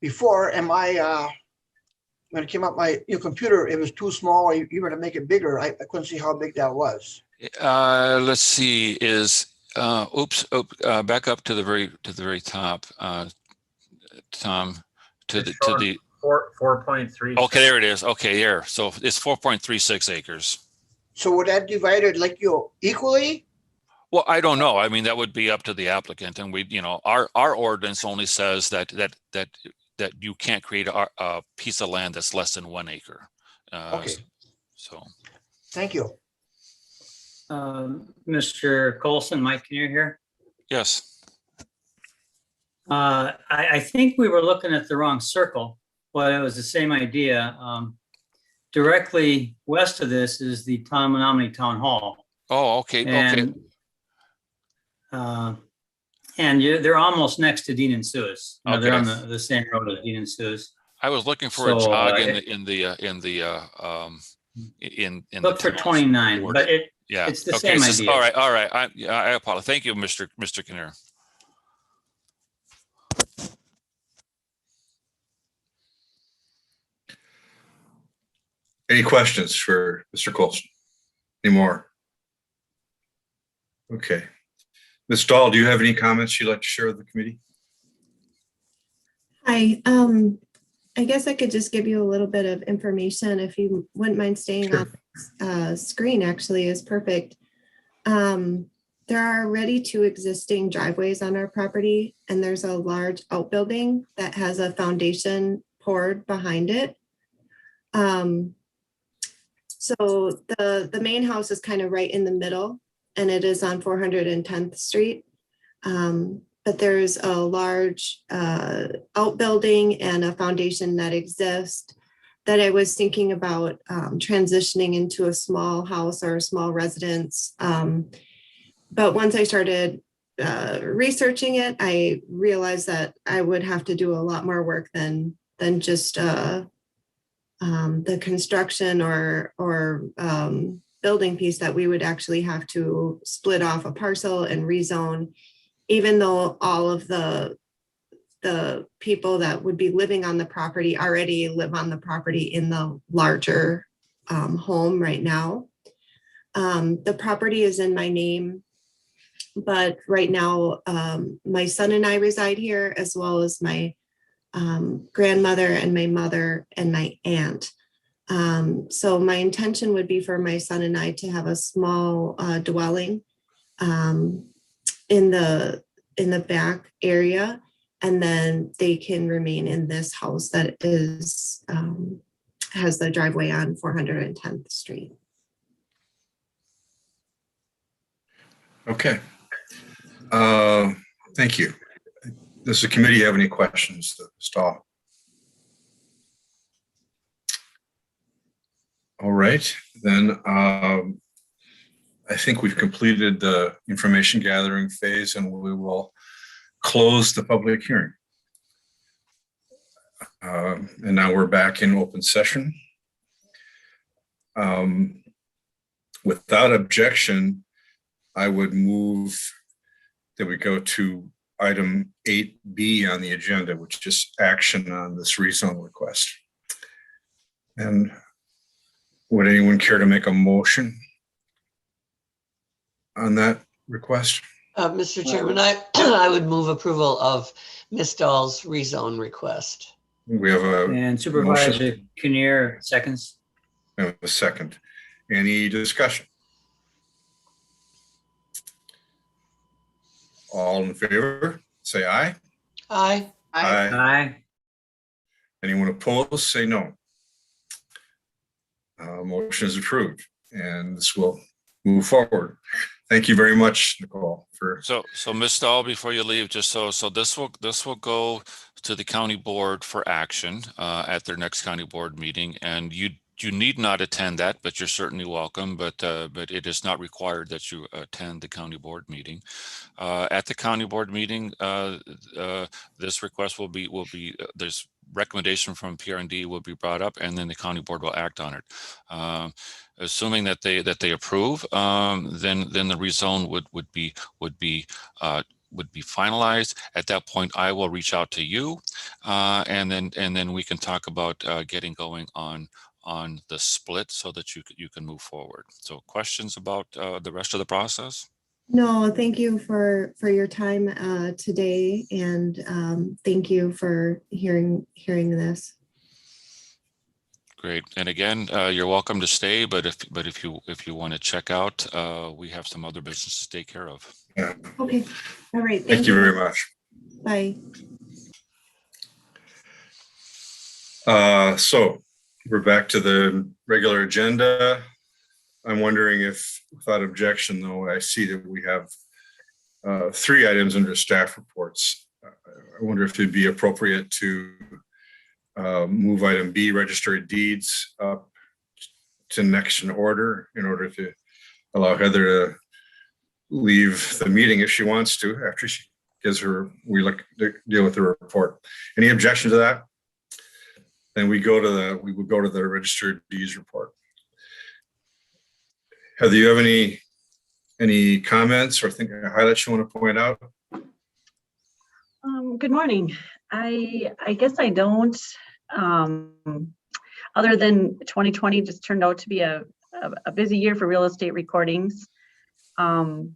before and when it came up your computer, it was too small. You were to make it bigger. I couldn't see how big that was. Let's see, back up to the very top, Tom, to the 4.3. okay, there it is. Okay, there. So it's 4.36 acres. So would that divided like equally? Well, I don't know. I mean, that would be up to the applicant, and we, you know, our ordinance only says that you can't create a piece of land that's less than 1 acre. Okay. So. Thank you. Mr. Colson, Mike, can you hear? Yes. I think we were looking at the wrong circle, but it was the same idea. Directly west of this is the Menominee Town Hall. Oh, okay. And, they're almost next to Dean and Sue's. Okay. They're on the same road as Dean and Sue's. I was looking for a jog look for 29, but it's the same idea. All right. I apologize. Thank you, Mr. Kinnear. Any questions for Mr. Colson? Any more? Okay. Ms. Dahl, do you have any comments you'd like to share with the committee? Hi, I guess I could just give you a little bit of information if you wouldn't mind staying Sure. on screen. Actually is perfect. There are already 2 existing driveways on our property, and there's a large outbuilding that has a foundation poured behind it. So the main house is kind of right in the middle, and it is on 410th Street. But there's a large outbuilding and a foundation that exists that I was thinking about transitioning into a small house or a small residence. But once I started researching it, I realized that I would have to do a lot more work than just the construction or building piece, that we would actually have to split off a parcel and rezone, even though all of the the people that would be living on the property already live on the property in the larger home right now. The property is in my name, but right now my son and I reside here, as well as my grandmother and my mother and my aunt. So my intention would be for my son and I to have a small dwelling in the back area, and then they can remain in this house that is has the driveway on 410th Street. Okay. Thank you. Does the committee have any questions to Stahl? All right, then I think we've completed the information gathering phase, and we will close the public hearing. And now we're back in open session. Without objection, I would move that we go to item 8B on the agenda, which is action on this rezone request. And would anyone care to make a motion on that request? Mr. Chairman, I would move approval of Ms. Dahl's rezone request. We have a And Supervisor Kinnear seconds. second. Any discussion? All in favor, say aye. Aye. Aye. Anyone opposed, say no. Motion is approved, and this will move forward. Thank you very much, Nicole, for. So Ms. Stahl, before you leave, just so this will go to the county board for action at their next county board meeting, and you need not attend that, but you're certainly welcome. But it is not required that you attend the county board meeting. At the county board meeting, this request will be there's recommendation from PR&D will be brought up, and then the county board will act on it. Assuming that they approve, then the rezone would be finalized. At that point, I will reach out to you, and then we can talk about getting going on the split so that you can move forward. So questions about the rest of the process? No, thank you for your time today, and thank you for hearing this. Great. And again, you're welcome to stay, but if you want to check out, we have some other business to take care of. Yeah. Okay. All right. Thank you very much. Bye. So we're back to the regular agenda. I'm wondering if, without objection, though, I see that we have 3 items under staff reports. I wonder if it'd be appropriate to move item B, registered deeds, up to next in order to allow Heather to leave the meeting if she wants to, after she gives we deal with the report. Any objection to that? Then we would go to the registered deeds report. Heather, do you have any comments or highlights you want to point out? Good morning. I guess I don't, other than 2020 just turned out to be a busy year for real estate recordings. And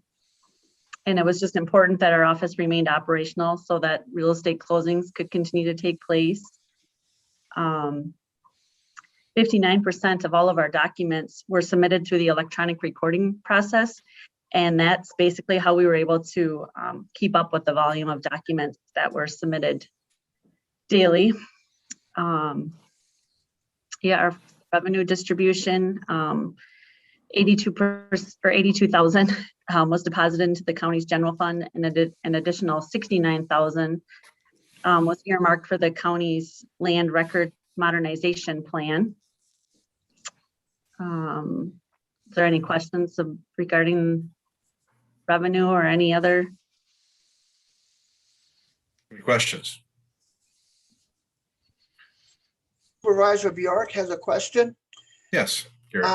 it was just important that our office remained operational so that real estate closings could continue to take place. 59% of all of our documents were submitted through the electronic recording process. And that's basically how we were able to keep up with the volume of documents that were submitted daily. Our revenue distribution, 82,000 was deposited into the county's general fund, and an additional 69,000 was earmarked for the county's land record modernization plan. Is there any questions regarding revenue or any other? Any questions? Supervisor Bjork has a question. Yes, Gary.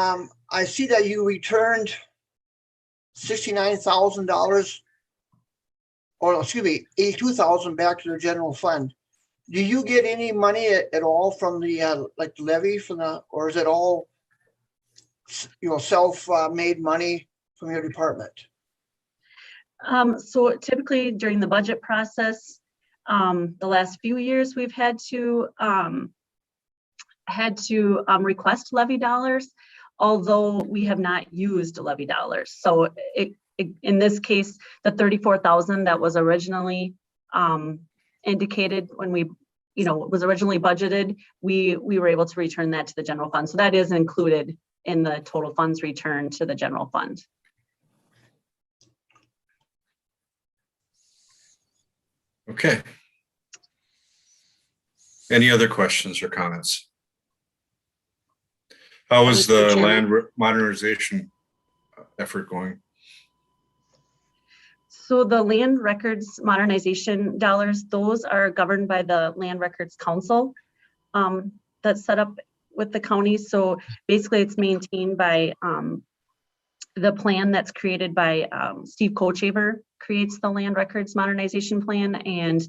I see that you returned $69,000 or excuse me, 82,000 back to the general fund. Do you get any money at all from the like the levy from the, or is it all self-made money from your department? So typically during the budget process, the last few years we've had to request levy dollars, although we have not used levy dollars. So in this case, the 34,000 that was originally indicated when we, was originally budgeted, we were able to return that to the general fund. So that is included in the total funds return to the general fund. Okay. Any other questions or comments? How is Mr. the Chairman. land modernization effort going? So the land records modernization dollars, those are governed by the Land Records Council that's set up with the county. So basically it's maintained by the plan that's created by Steve Kochaver creates the land records modernization plan, and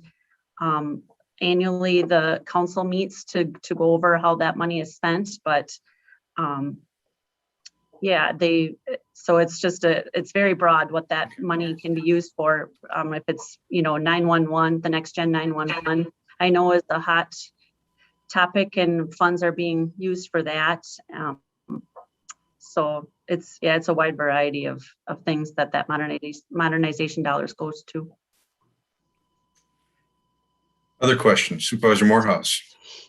annually the council meets to go over how that money is spent. But yeah, so it's just it's very broad what that money can be used for. If it's 911, the next gen 911, I know is a hot topic and funds are being used for that. So it's a wide variety of things that modernization dollars goes to. Other questions? Supervisor Morehouse.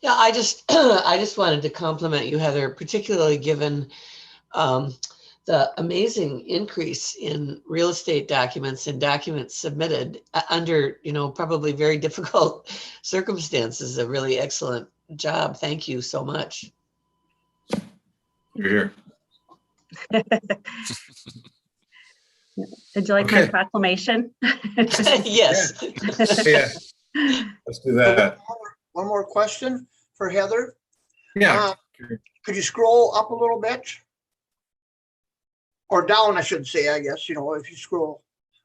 Yeah, I just wanted to compliment you, Heather, particularly given the amazing increase in real estate documents and documents submitted under, probably very difficult circumstances. A really excellent job. Thank you so much. You're here. Did you like my proclamation? Yes. Yeah. Let's do that. One more question for Heather. Yeah. Could you scroll up a little bit? Or down, I should say, I guess, if you scroll.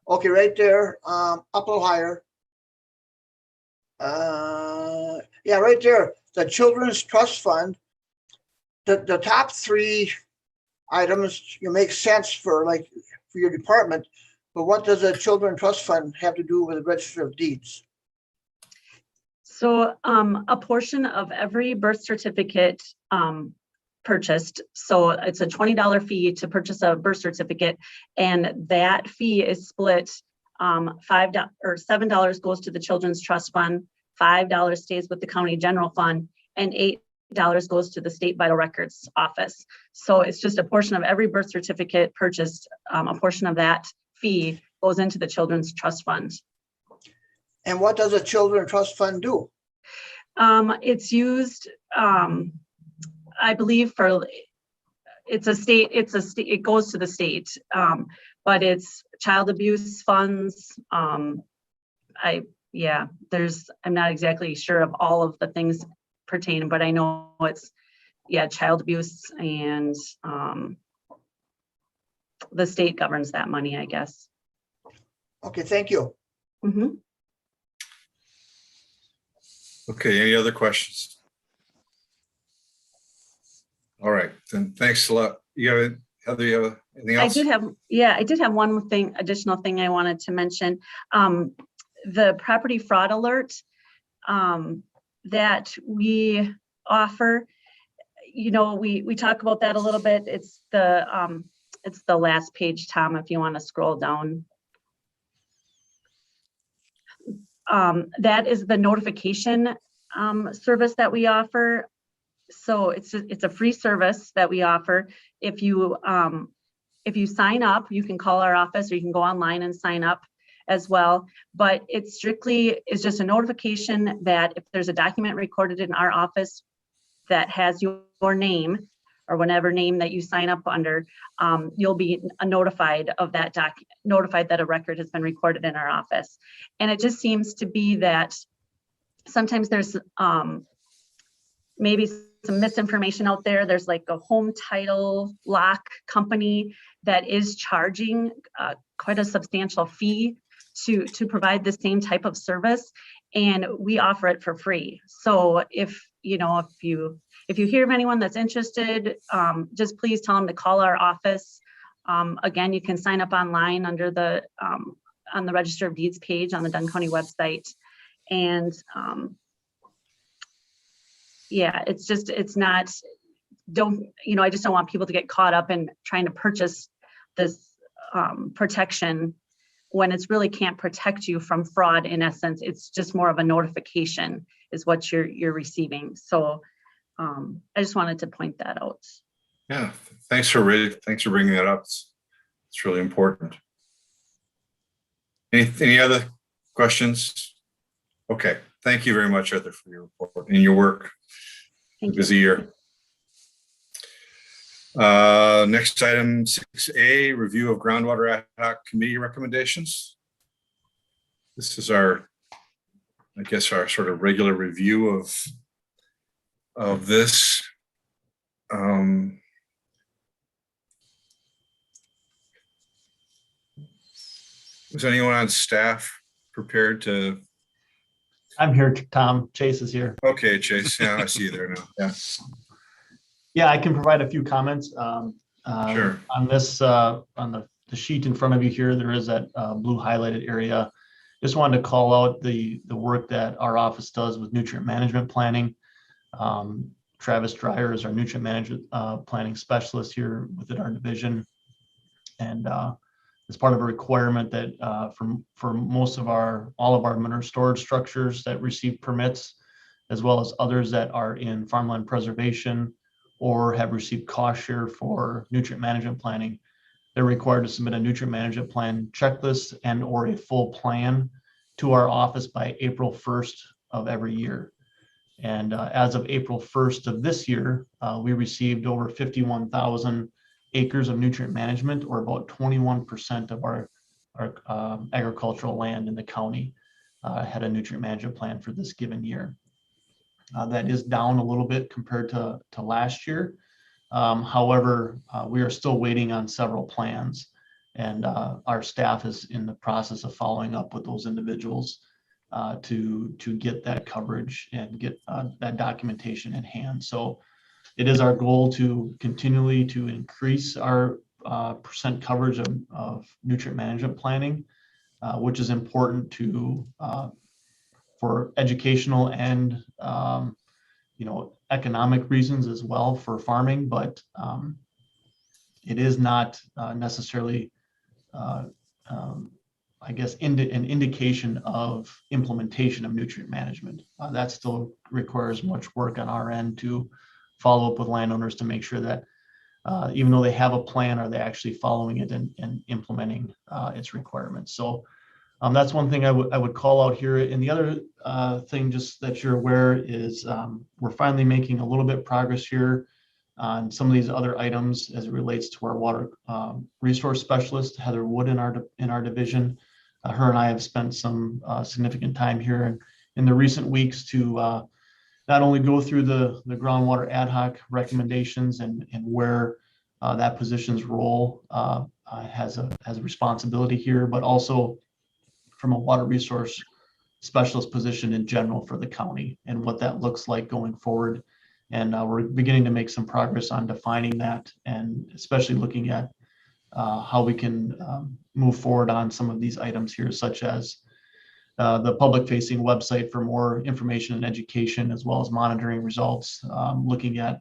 Okay, right there, up a little higher. Yeah, right there, the Children's Trust Fund. The top three items, make sense for your department, but what does a Children's Trust Fund have to do with the Register of Deeds? So a portion of every birth certificate purchased, so it's a $20 fee to purchase a birth certificate, and that fee is split. $7 goes to the Children's Trust Fund, $5 stays with the county general fund, and $8 goes to the state vital records office. So it's just a portion of every birth certificate purchased. A portion of that fee goes into the Children's Trust Fund. And what does a Children's Trust Fund do? It's used, I believe, it goes to the state, but it's child abuse funds. I'm not exactly sure of all of the things pertaining, but I know it's, child abuse, and the state governs that money, I guess. Okay, thank you. Mm-hmm. Okay, any other questions? All right, then thanks a lot. Heather, you have anything else? I did have one additional thing I wanted to mention. The property fraud alert that we offer, we talk about that a little bit. It's the last page, Tom, if you want to scroll down. That is the notification service that we offer. So it's a free service that we offer. If you sign up, you can call our office, or you can go online and sign up as well. But it's just a notification that if there's a document recorded in our office that has your name, or whatever name that you sign up under, you'll be notified of that notified that a record has been recorded in our office. And it just seems to be that sometimes there's maybe some misinformation out there. There's like a home title lock company that is charging quite a substantial fee to provide the same type of service, and we offer it for free. So if you hear of anyone that's interested, just please tell them to call our office. Again, you can sign up online under the on the Register of Deeds page on the Dunn County website. And yeah, I just don't want people to get caught up in trying to purchase this protection when it's really can't protect you from fraud. In essence, it's just more of a notification is what you're receiving. So I just wanted to point that out. Yeah, thanks for bringing that up. It's really important. Any other questions? Okay, thank you very much, Heather, for your report and your work. Thank you. Busy year. Next item 6A, review of groundwater ad hoc committee recommendations. This is our sort of regular review of this. Was anyone on staff prepared to? I'm here, Tom. Chase is here. Okay, Chase. Yeah, I see you there now. Yeah. Yeah, I can provide a few comments. Sure. On this, on the sheet in front of you here, there is that blue highlighted area. Just wanted to call out the work that our office does with nutrient management planning. Travis Dreyer is our nutrient management planning specialist here within our division. And as part of a requirement that for all of our manure storage structures that receive permits, as well as others that are in farmland preservation or have received cost share for nutrient management planning, they're required to submit a nutrient management plan checklist and or a full plan to our office by April 1st of every year. And as of April 1st of this year, we received over 51,000 acres of nutrient management, or about 21% of our agricultural land in the county had a nutrient management plan for this given year. That is down a little bit compared to last year. However, we are still waiting on several plans, and our staff is in the process of following up with those individuals to get that coverage and get that documentation in hand. So it is our goal to continually to increase our percent coverage of nutrient management planning, which is important for educational and economic reasons as well for farming, but it is not necessarily I guess an indication of implementation of nutrient management. That still requires much work on our end to follow up with landowners to make sure that even though they have a plan, are they actually following it and implementing its requirements. So that's one thing I would call out here. And the other thing, just that you're aware, is we're finally making a little bit progress here on some of these other items as it relates to our water resource specialist, Heather Wood, in our division. Her and I have spent some significant time here in the recent weeks to not only go through the groundwater ad hoc recommendations and where that position's role has a responsibility here, but also from a water resource specialist position in general for the county and what that looks like going forward. And we're beginning to make some progress on defining that, and especially looking at how we can move forward on some of these items here, such as the public-facing website for more information and education, as well as monitoring results, looking at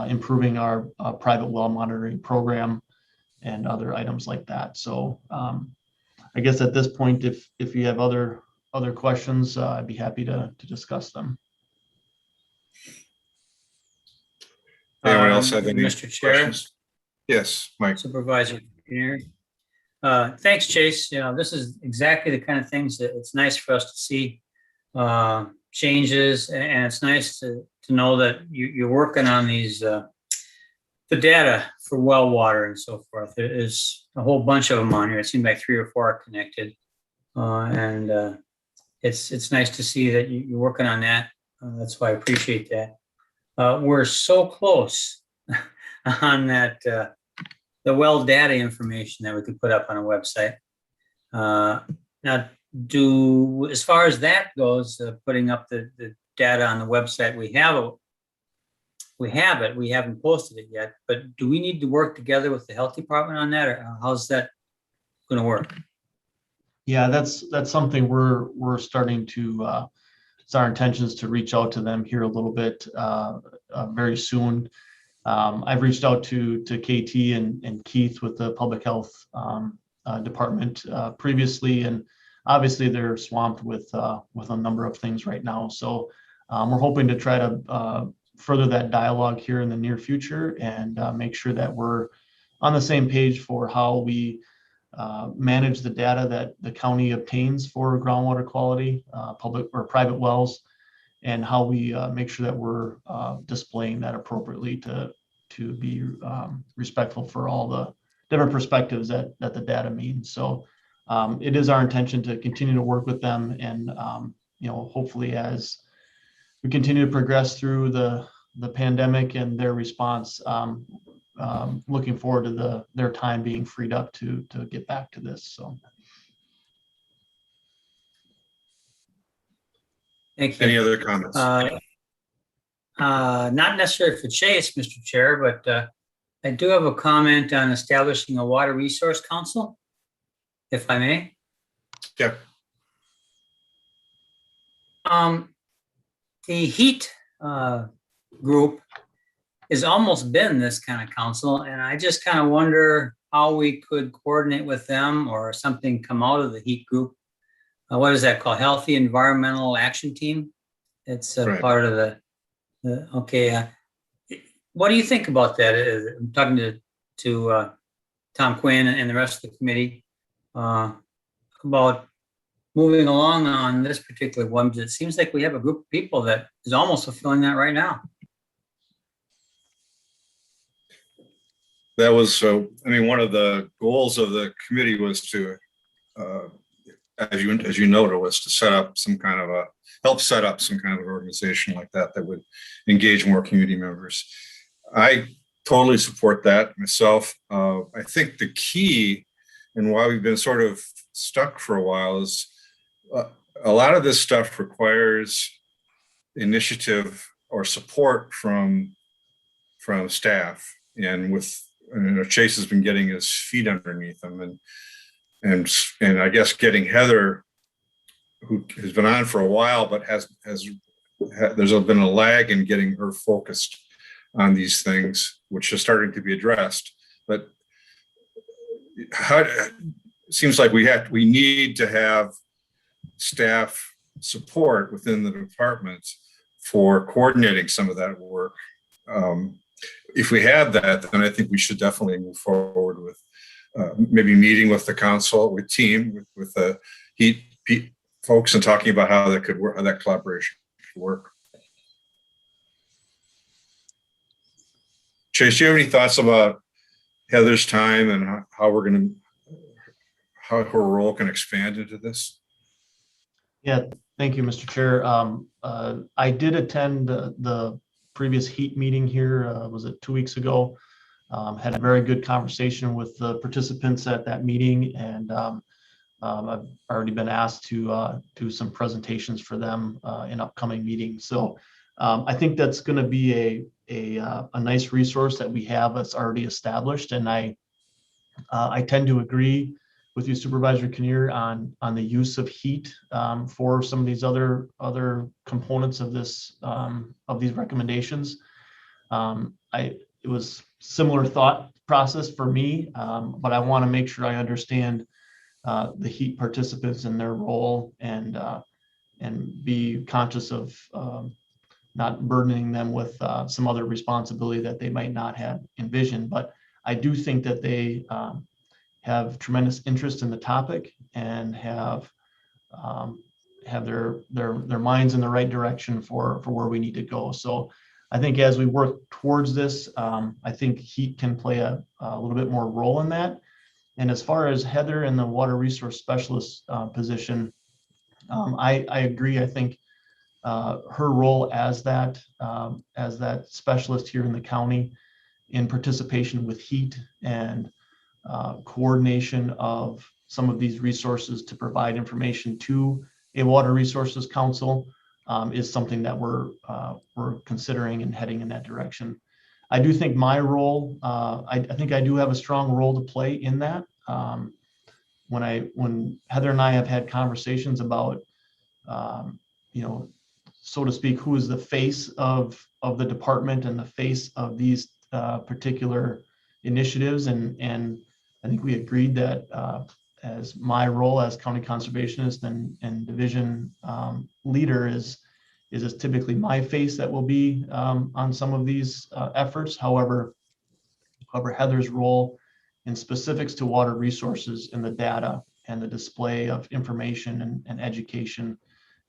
improving our private well monitoring program and other items like that. So I guess at this point, if you have other questions, I'd be happy to discuss them. Anyone else have any Mr. Chair? questions? Yes, Mike. Supervisor here. Thanks, Chase. This is exactly the kind of things that it's nice for us to see changes, and it's nice to know that you're working on these the data for well water and so forth. There is a whole bunch of them on here. It seems like 3 or 4 are connected, and it's nice to see that you're working on that. That's why I appreciate that. We're so close on that. The well data information that we could put up on a website. Now, as far as that goes, putting up the data on the website, we have it. We haven't posted it yet, but do we need to work together with the health department on that, or how's that going to work? Yeah, that's something we're starting to, it's our intentions to reach out to them here a little bit very soon. I've reached out to KT and Keith with the public health department previously, and obviously they're swamped with a number of things right now. So we're hoping to try to further that dialogue here in the near future and make sure that we're on the same page for how we manage the data that the county obtains for groundwater quality, public or private wells, and how we make sure that we're displaying that appropriately to be respectful for all the different perspectives that the data means. So it is our intention to continue to work with them, and hopefully as we continue to progress through the pandemic and their response, looking forward to their time being freed up to get back to this. So. Thank you. Any other comments? Not necessarily for Chase, Mr. Chair, but I do have a comment on establishing a water resource council, if I may. Yeah. The heat group has almost been this kind of council, and I just kind of wonder how we could coordinate with them or something come out of the heat group. What is that called? Healthy Environmental Action Team. It's Right. part of the okay. What do you think about that? I'm talking to Tom Quinn and the rest of the committee about moving along on this particular one. It seems like we have a group of people that is almost fulfilling that right now. That was one of the goals of the committee was to, as you noted, was to help set up some kind of organization like that would engage more community members. I totally support that myself. I think the key and why we've been sort of stuck for a while is a lot of this stuff requires initiative or support from staff, and Chase has been getting his feet underneath him, and I guess getting Heather, who has been on for a while, but there's been a lag in getting her focused on these things, which is starting to be addressed. But it seems like we need to have staff support within the department for coordinating some of that work. If we have that, then I think we should definitely move forward with maybe meeting with the council, with the heat folks, and talking about how that could work, how that collaboration could work. Chase, do you have any thoughts about Heather's time and how her role can expand into this? Yeah, thank you, Mr. Chair. I did attend the previous heat meeting here, was it 2 weeks ago? Had a very good conversation with the participants at that meeting, and I've already been asked to do some presentations for them in upcoming meetings. So I think that's going to be a nice resource that we have that's already established, and I tend to agree with you, Supervisor Kinnear, on the use of heat for some of these other components of this of these recommendations. It was similar thought process for me, but I want to make sure I understand the heat participants and their role, and be conscious of not burdening them with some other responsibility that they might not have envisioned. But I do think that they have tremendous interest in the topic and have their minds in the right direction for where we need to go. So I think as we work towards this, I think heat can play a little bit more role in that. And as far as Heather and the water resource specialist position, I agree. I think her role as that specialist here in the county, in participation with heat and coordination of some of these resources to provide information to a Water Resources Council is something that we're considering and heading in that direction. I do think my role, I think I do have a strong role to play in that. When Heather and I have had conversations about, so to speak, who is the face of the department and the face of these particular initiatives, and I think we agreed that as my role as county conservationist and division leader is typically my face that will be on some of these efforts. However, Heather's role in specifics to water resources and the data and the display of information and education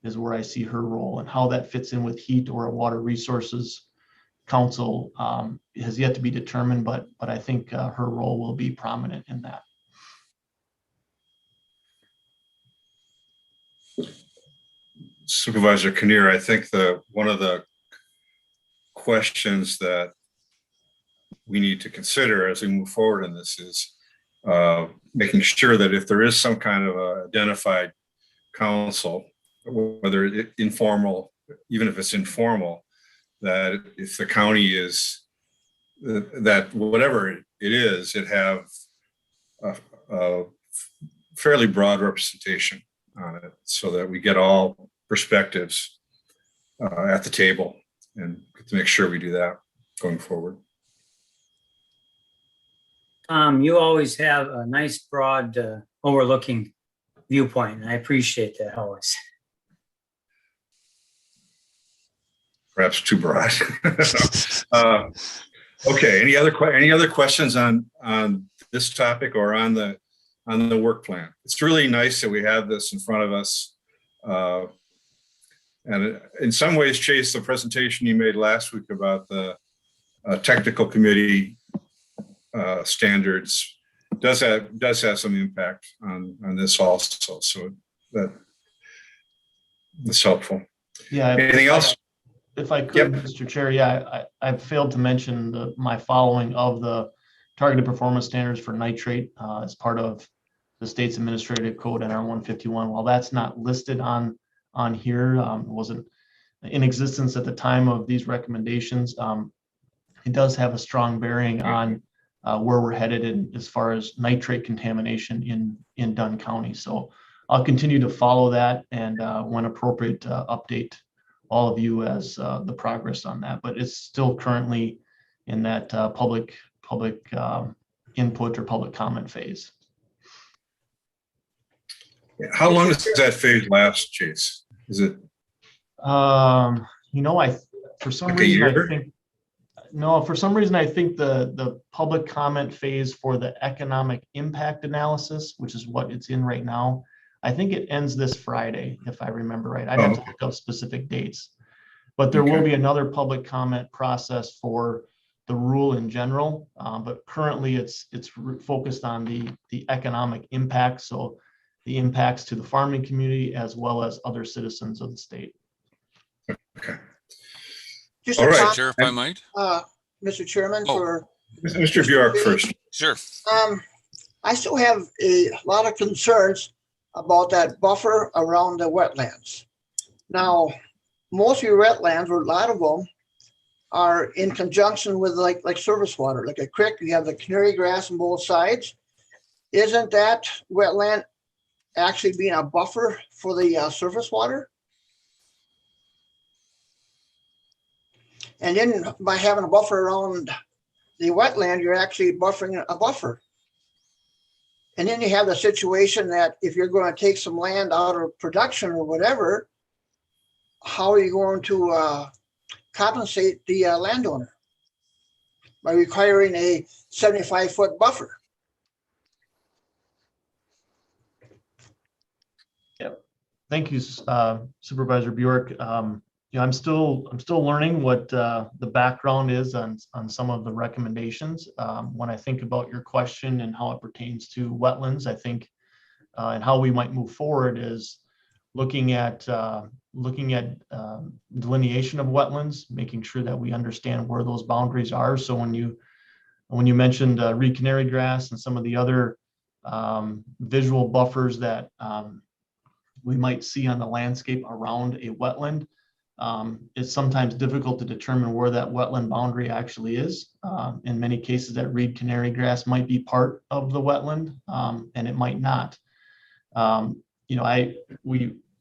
is where I see her role, and how that fits in with HEAT or a Water Resources Council has yet to be determined, but I think her role will be prominent in that. Supervisor Kinnear, I think one of the questions that we need to consider as we move forward in this is making sure that if there is some kind of a identified council, whether it's informal, even if it's informal, that if the county is, that whatever it is, it have a fairly broad representation on it, so that we get all perspectives at the table, and to make sure we do that going forward. You always have a nice broad overlooking viewpoint, and I appreciate that always. Perhaps too broad. Okay. Any other questions on this topic or on the work plan? It's really nice that we have this in front of us. And in some ways, Chase, the presentation you made last week about the technical committee standards does have some impact on this also. So that's helpful. Yeah. Anything else? If I could, Yep. Mr. Chair, yeah, I've failed to mention my following of the targeted performance standards for nitrate as part of the state's administrative code NR 151. While that's not listed on here, it wasn't in existence at the time of these recommendations. It does have a strong bearing on where we're headed in as far as nitrate contamination in Dunn County. So I'll continue to follow that, and when appropriate, update all of you as the progress on that. But it's still currently in that public input or public comment phase. How long does that phase last, Chase? Is it? For some Like a reason, year? I think, no, for some reason, I think the public comment phase for the economic impact analysis, which is what it's in right now, I think it ends this Friday, if I remember right. I'd have to look up specific dates. But there will be another public comment process for the rule in general. But currently it's focused on the economic impact. So the impacts to the farming community as well as other citizens of the state. Okay. Just All a right, comment, Chair, if I might. Mr. Chairman, Oh. for Mr. Bjork first. Sure. I still have a lot of concerns about that buffer around the wetlands. Now, most of your wetlands, or a lot of them, are in conjunction with like surface water, like a creek. You have the canary grass on both sides. Isn't that wetland actually being a buffer for the surface water? And then by having a buffer around the wetland, you're actually buffering a buffer. And then you have the situation that if you're going to take some land out of production or whatever, how are you going to compensate the landowner? By requiring a 75-foot buffer. Yep. Thank you, Supervisor Bjork. I'm still learning what the background is on some of the recommendations. When I think about your question and how it pertains to wetlands, I think and how we might move forward is looking at delineation of wetlands, making sure that we understand where those boundaries are. So when you mentioned reed canary grass and some of the other visual buffers that we might see on the landscape around a wetland. It's sometimes difficult to determine where that wetland boundary actually is. In many cases, that reed canary grass might be part of the wetland, and it might not. You know, I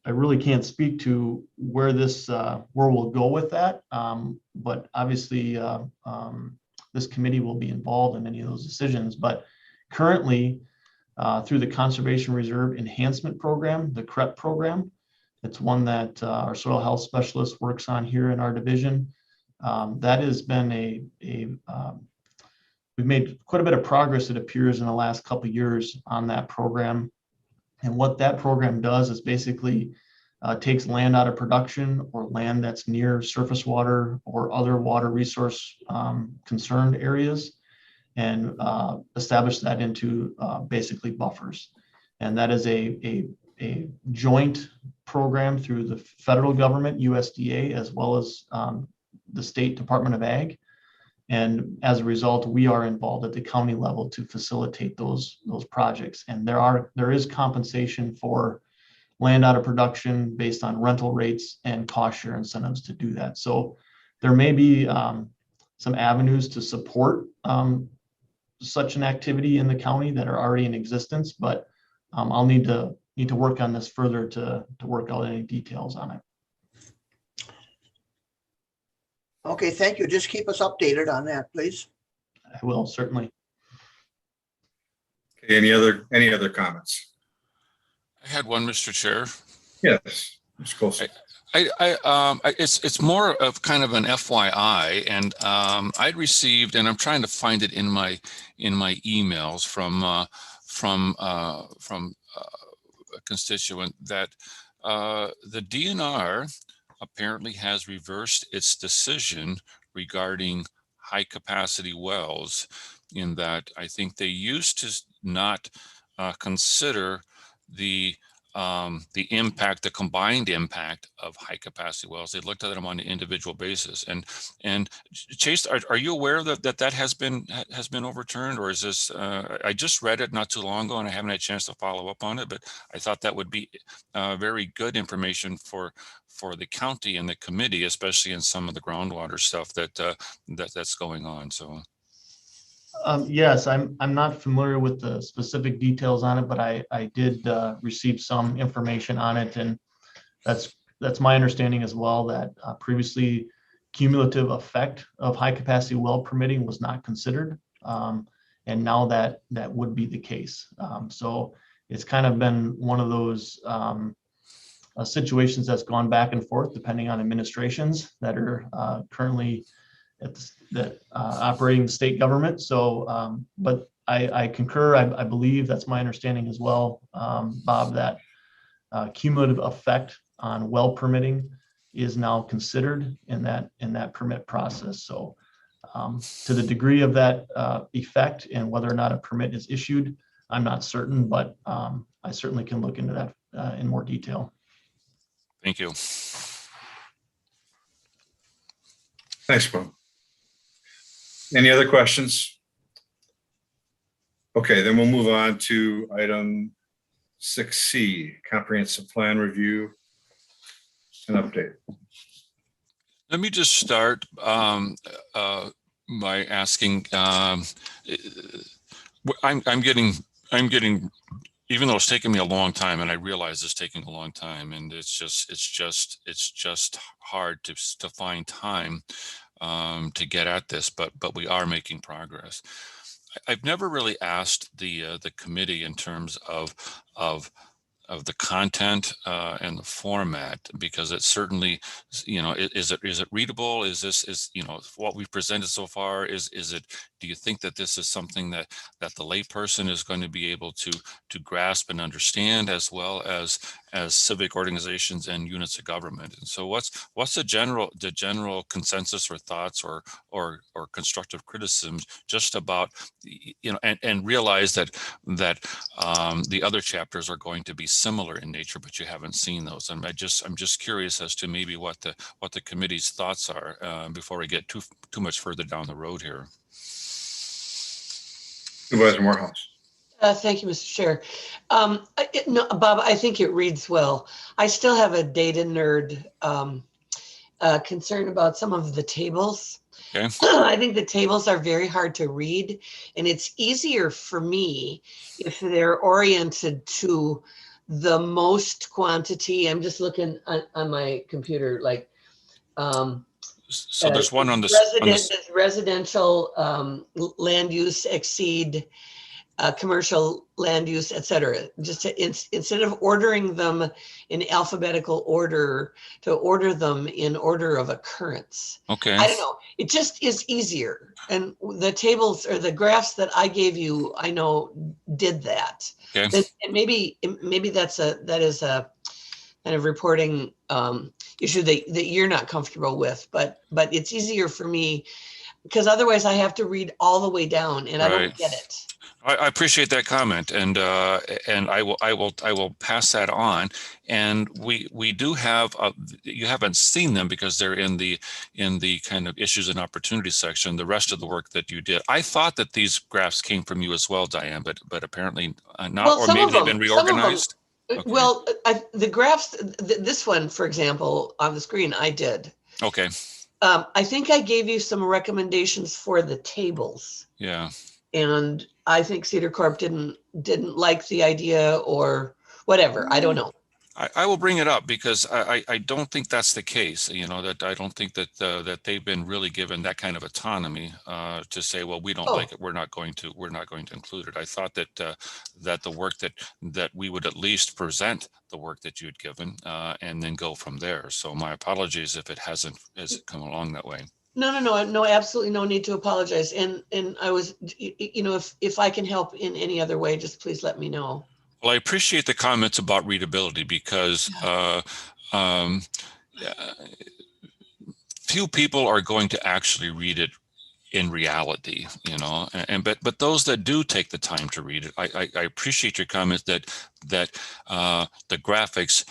really can't speak to where we'll go with that, but obviously this committee will be involved in any of those decisions. But currently, through the Conservation Reserve Enhancement Program, the CREP program, it's one that our soil health specialist works on here in our division. That has been we've made quite a bit of progress, it appears, in the last couple of years on that program. And what that program does is basically takes land out of production or land that's near surface water or other water resource concerned areas and establish that into basically buffers. And that is a joint program through the federal government, USDA, as well as the State Department of Ag. And as a result, we are involved at the county level to facilitate those projects. And there is compensation for land out of production based on rental rates and cost share incentives to do that. So there may be some avenues to support such an activity in the county that are already in existence, but I'll need to work on this further to work out any details on it. Okay, thank you. Just keep us updated on that, please. I will, certainly. Okay, any other comments? I had one, Mr. Chair. Yes, Ms. Coulson. It's more of kind of an FYI, and I'd received, and I'm trying to find it in my emails from a constituent that the DNR apparently has reversed its decision regarding high capacity wells, in that I think they used to not consider the impact, the combined impact of high capacity wells. They looked at them on an individual basis. And Chase, are you aware that has been overturned, or is this? I just read it not too long ago, and I haven't had a chance to follow up on it. But I thought that would be very good information for the county and the committee, especially in some of the groundwater stuff that's going on. So. Yes, I'm not familiar with the specific details on it, but I did receive some information on it, and that's my understanding as well, that previously cumulative effect of high capacity well permitting was not considered, and now that would be the case. So it's kind of been one of those situations that's gone back and forth depending on administrations that are currently operating the state government. So, but I concur. I believe that's my understanding as well, Bob, that cumulative effect on well permitting is now considered in that permit process. So, to the degree of that effect and whether or not a permit is issued, I'm not certain, but I certainly can look into that in more detail. Thank you. Thanks, Bob. Any other questions? Okay, then we'll move on to item 6C, comprehensive plan review and update. Let me just start by asking. I'm getting, even though it's taken me a long time, and I realize it's taking a long time, and it's just hard to find time to get at this, but we are making progress. I've never really asked the committee in terms of the content and the format, because it certainly, is it readable? Is what we've presented so far? Is it? Do you think that this is something that the layperson is going to be able to grasp and understand, as well as civic organizations and units of government? And so, what's the general consensus or thoughts or constructive criticisms just about, and realize that the other chapters are going to be similar in nature, but you haven't seen those. And I'm just curious as to maybe what the committee's thoughts are before we get too much further down the road here. Supervisor Morehouse. Thank you, Mr. Chair. No, Bob, I think it reads well. I still have a data nerd concern about some of the tables. Okay. I think the tables are very hard to read, and it's easier for me if they're oriented to the most quantity. I'm just looking on my computer, like So there's one on this. Residential land use exceed commercial land use, et cetera. Just to, instead of ordering them in alphabetical order, to order them in order of occurrence. Okay. I don't know. It just is easier. And the tables or the graphs that I gave you, I know did that. Okay. And maybe that is a kind of reporting issue that you're not comfortable with, but it's easier for me because otherwise I have to read all the way down and I don't get it. I appreciate that comment, and I will pass that on. And we do have you haven't seen them because they're in the kind of issues and opportunities section. The rest of the work that you did, I thought that these graphs came from you as well, Diane, but apparently not. Well, or maybe they've been reorganized. Okay. Well, the graphs, this one, for example, on the screen, I did. Okay. I think I gave you some recommendations for the tables. Yeah. And I think Cedar Corp didn't like the idea or whatever. I don't know. I will bring it up because I don't think that's the case. You know, that I don't think that that they've been really given that kind of autonomy to say, well, we don't like it. We're not going to include it. I thought that that the work that we would at least present the work that you had given and then go from there. So my apologies if it hasn't come along that way. No, absolutely no need to apologize. And I was, you know, if I can help in any other way, just please let me know. Well, I appreciate the comments about readability because few people are going to actually read it in reality, you know, but those that do take the time to read it, I appreciate your comments that the graphics,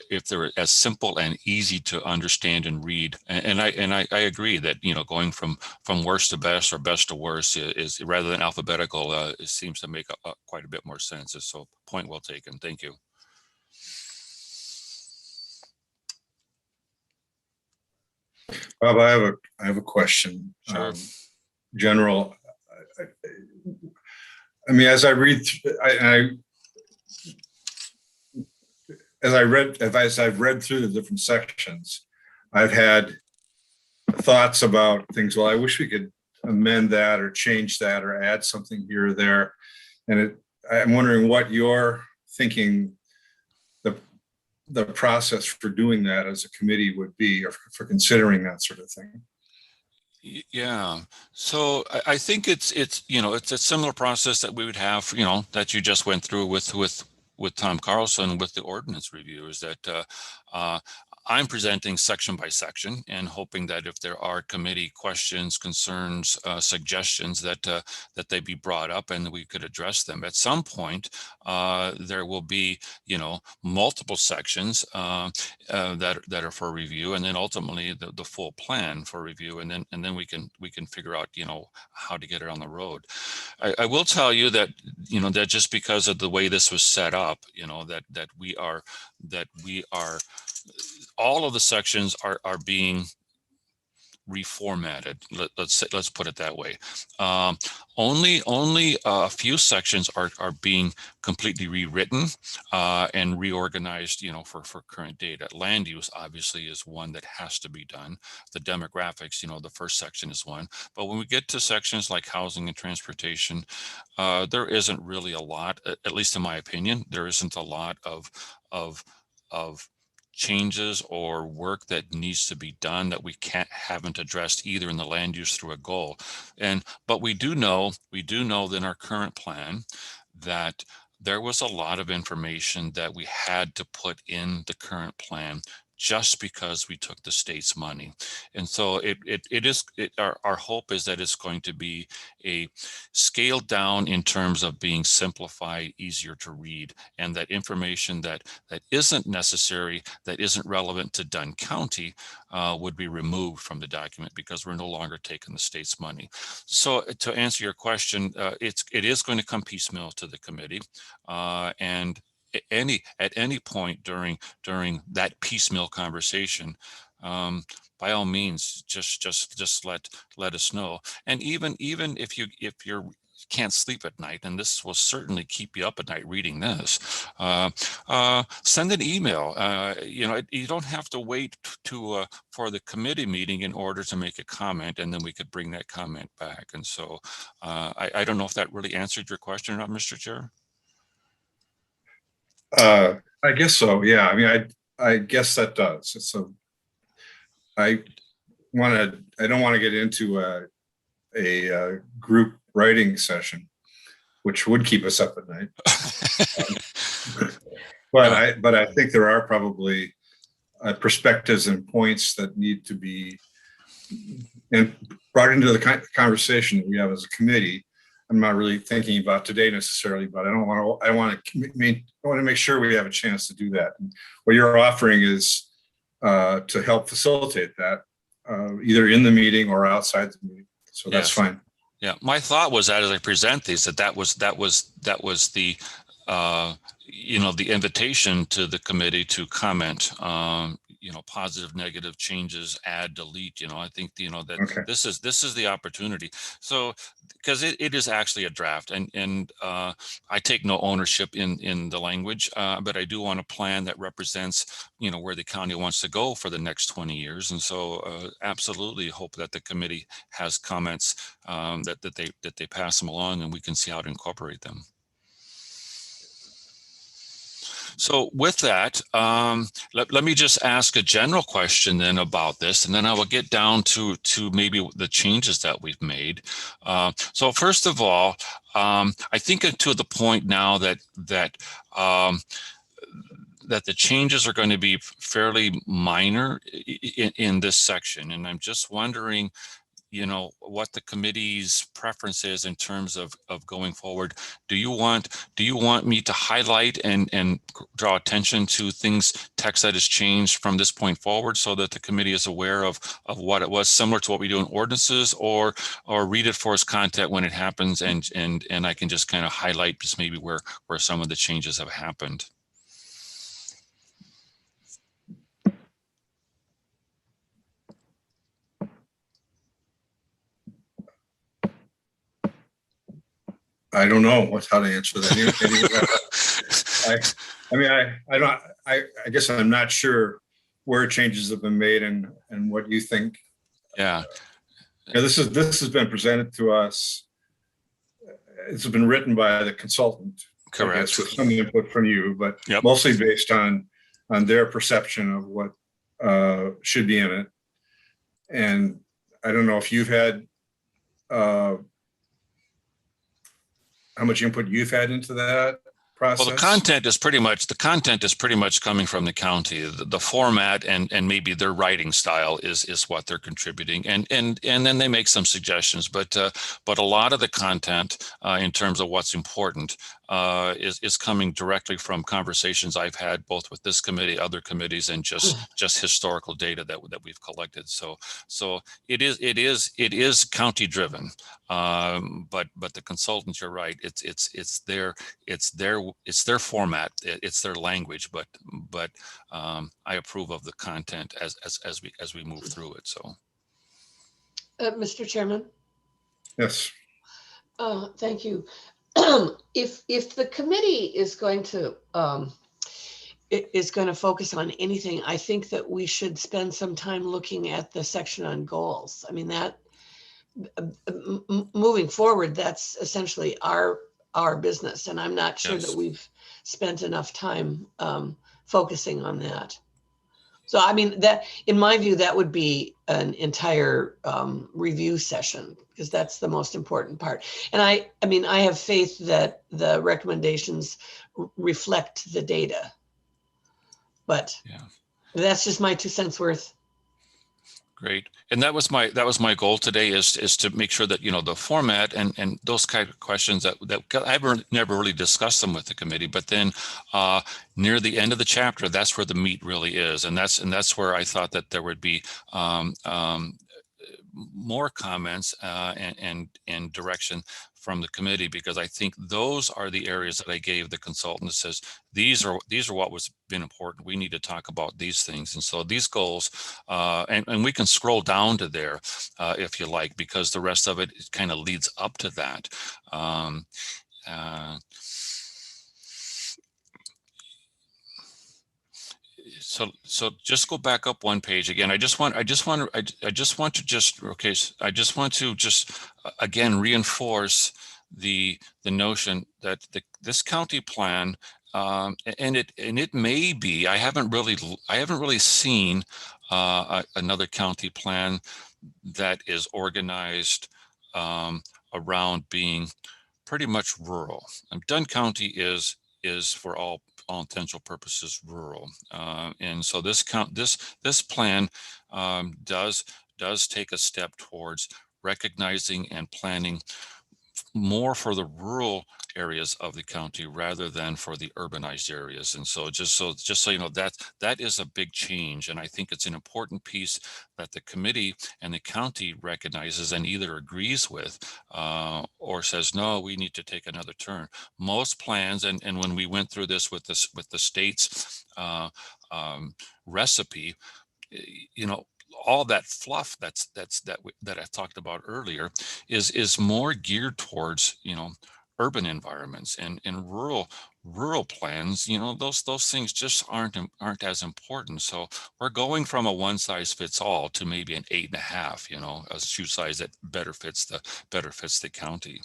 if they're as simple and easy to understand and read, and I agree that, you know, going from worst to best or best to worst is rather than alphabetical, it seems to make quite a bit more sense. So point well taken. Thank you. Bob, I have a question. Sure. General, I mean, as I've read through the different sections, I've had thoughts about things. Well, I wish we could amend that or change that or add something here or there. And I'm wondering what you're thinking the process for doing that as a committee would be, or for considering that sort of thing. Yeah, so I think it's you know, it's a similar process that we would have, you know, that you just went through with Tom Carlson with the ordinance review, is that I'm presenting section by section and hoping that if there are committee questions, concerns, suggestions, that they be brought up and we could address them. At some point, there will be, you know, multiple sections that are for review, and then ultimately the full plan for review, and then we can figure out, you know, how to get it on the road. I will tell you that, you know, that just because of the way this was set up, you know, that we are all of the sections are being reformatted. Let's put it that way. Only a few sections are being completely rewritten and reorganized, you know, for current data. Land use obviously is one that has to be done. The demographics, you know, the first section is one. But when we get to sections like housing and transportation, there isn't really a lot, at least in my opinion, there isn't a lot of changes or work that needs to be done that we haven't addressed either in the land use through a goal. But we do know that in our current plan that there was a lot of information that we had to put in the current plan just because we took the state's money. And so our hope is that it's going to be a scaled down in terms of being simplified, easier to read, and that information that isn't necessary, that isn't relevant to Dunn County would be removed from the document because we're no longer taking the state's money. So to answer your question, it is going to come piecemeal to the committee, and at any point during that piecemeal conversation, by all means, just let us know. And even if you can't sleep at night, and this will certainly keep you up at night reading this, send an email. You don't have to wait for the committee meeting in order to make a comment, and then we could bring that comment back. And so I don't know if that really answered your question or not, Mr. Chair. I guess so. Yeah. I mean, I guess that does. So I don't want to get into a group writing session, which would keep us up at night. But I think there are probably perspectives and points that need to be brought into the conversation that we have as a committee. I'm not really thinking about today necessarily, but I want to make sure we have a chance to do that. And what you're offering is to help facilitate that, either in the meeting or outside the meeting. So that's fine. Yeah, my thought was that as I present these, that was the the invitation to the committee to comment, positive, negative changes, add, delete. I think that Okay. this is the opportunity. So because it is actually a draft, and I take no ownership in the language, but I do want a plan that represents where the county wants to go for the next 20 years. And so absolutely hope that the committee has comments that they pass them along, and we can see how to incorporate them. So with that, let me just ask a general question then about this, and then I will get down to maybe the changes that we've made. So first of all, I think to the point now that the changes are going to be fairly minor in this section, and I'm just wondering, what the committee's preference is in terms of going forward. Do you want me to highlight and draw attention to text that has changed from this point forward so that the committee is aware of what it was, similar to what we do in ordinances, or read it for its content when it happens, and I can just kind of highlight just maybe where some of the changes have happened? I don't know how to answer that. I guess I'm not sure where changes have been made and what you think. Yeah. This has been presented to us. It's been written by the consultant. Correct. I guess, with some input from you, but Yep. Mostly based on their perception of what should be in it. And I don't know if you've had how much input you've had into that process. Well, the content is pretty much coming from the county. The format and maybe their writing style is what they're contributing, and then they make some suggestions. But a lot of the content in terms of what's important is coming directly from conversations I've had both with this committee, other committees, and just historical data that we've collected. So it is county driven, but the consultants, you're right. It's their format, it's their language, but I approve of the content as we move through it. So, Mr. Chairman. Yes. Thank you. If the committee is going to focus on anything, I think that we should spend some time looking at the section on goals. I mean, that moving forward, that's essentially our business, and I'm not sure that we've spent enough time focusing on that. So, I mean, that in my view, that would be an entire review session, because that's the most important part. And I mean, I have faith that the recommendations reflect the data, but That's just my 2 cents worth. Great. And that was my goal today is to make sure that, you know, the format and those kind of questions that I've never really discussed them with the committee, but then near the end of the chapter, that's where the meat really is. And that's where I thought that there would be more comments and direction from the committee, because I think those are the areas that I gave the consultant that says, these are what was been important. We need to talk about these things. And so these goals, and we can scroll down to there if you like, because the rest of it kind of leads up to that. So just go back up one page again. I just want to again reinforce the notion that this county plan, and it may be, I haven't really seen another county plan that is organized around being pretty much rural. Dunn County is for all intents and purposes rural, and so this plan does take a step towards recognizing and planning more for the rural areas of the county rather than for the urbanized areas. And so just so you know, that is a big change, and I think it's an important piece that the committee and the county recognizes and either agrees with or says, no, we need to take another turn. Most plans, and when we went through this with the state's recipe, you know, all that fluff that I talked about earlier is more geared towards, you know, urban environments, and rural plans, you know, those things just aren't as important. So we're going from a one size fits all to maybe an 8.5, you know, a shoe size that better fits the county.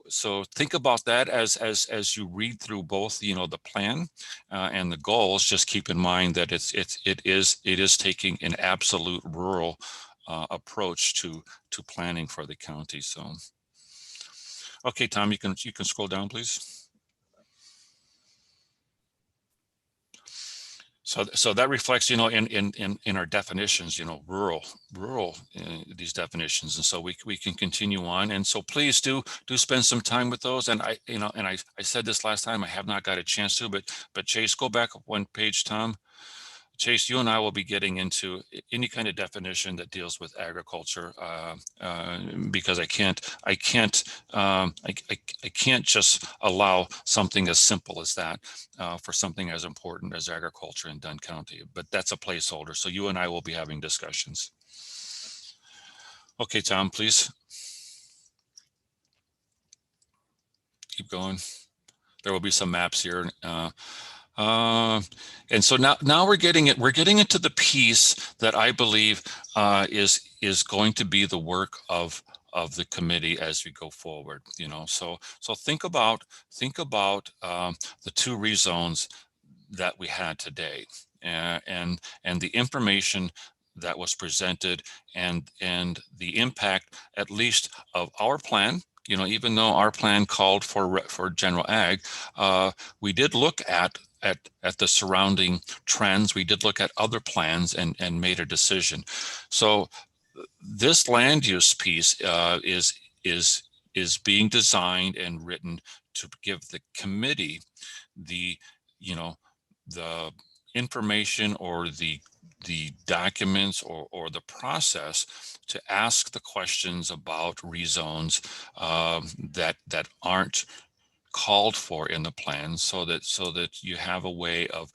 So think about that as you read through both, you know, the plan and the goals. Just keep in mind that it is taking an absolute rural approach to planning for the county. So, okay, Tom, you can scroll down, please. So that reflects, you know, in our definitions, you know, rural these definitions, and so we can continue on. And so please do spend some time with those. And I said this last time, I have not got a chance to, but Chase, go back one page, Tom. Chase, you and I will be getting into any kind of definition that deals with agriculture, because I can't just allow something as simple as that for something as important as agriculture in Dunn County. But that's a placeholder, so you and I will be having discussions. Okay, Tom, please keep going. There will be some maps here. And so now we're getting into the piece that I believe is going to be the work of the committee as we go forward. You know, so think about the two rezones that we had today, and the information that was presented, and the impact, at least, of our plan. You know, even though our plan called for general ag, we did look at the surrounding trends. We did look at other plans and made a decision. So this land use piece is being designed and written to give the committee the information or the documents or the process to ask the questions about rezones that aren't called for in the plan, so that you have a way of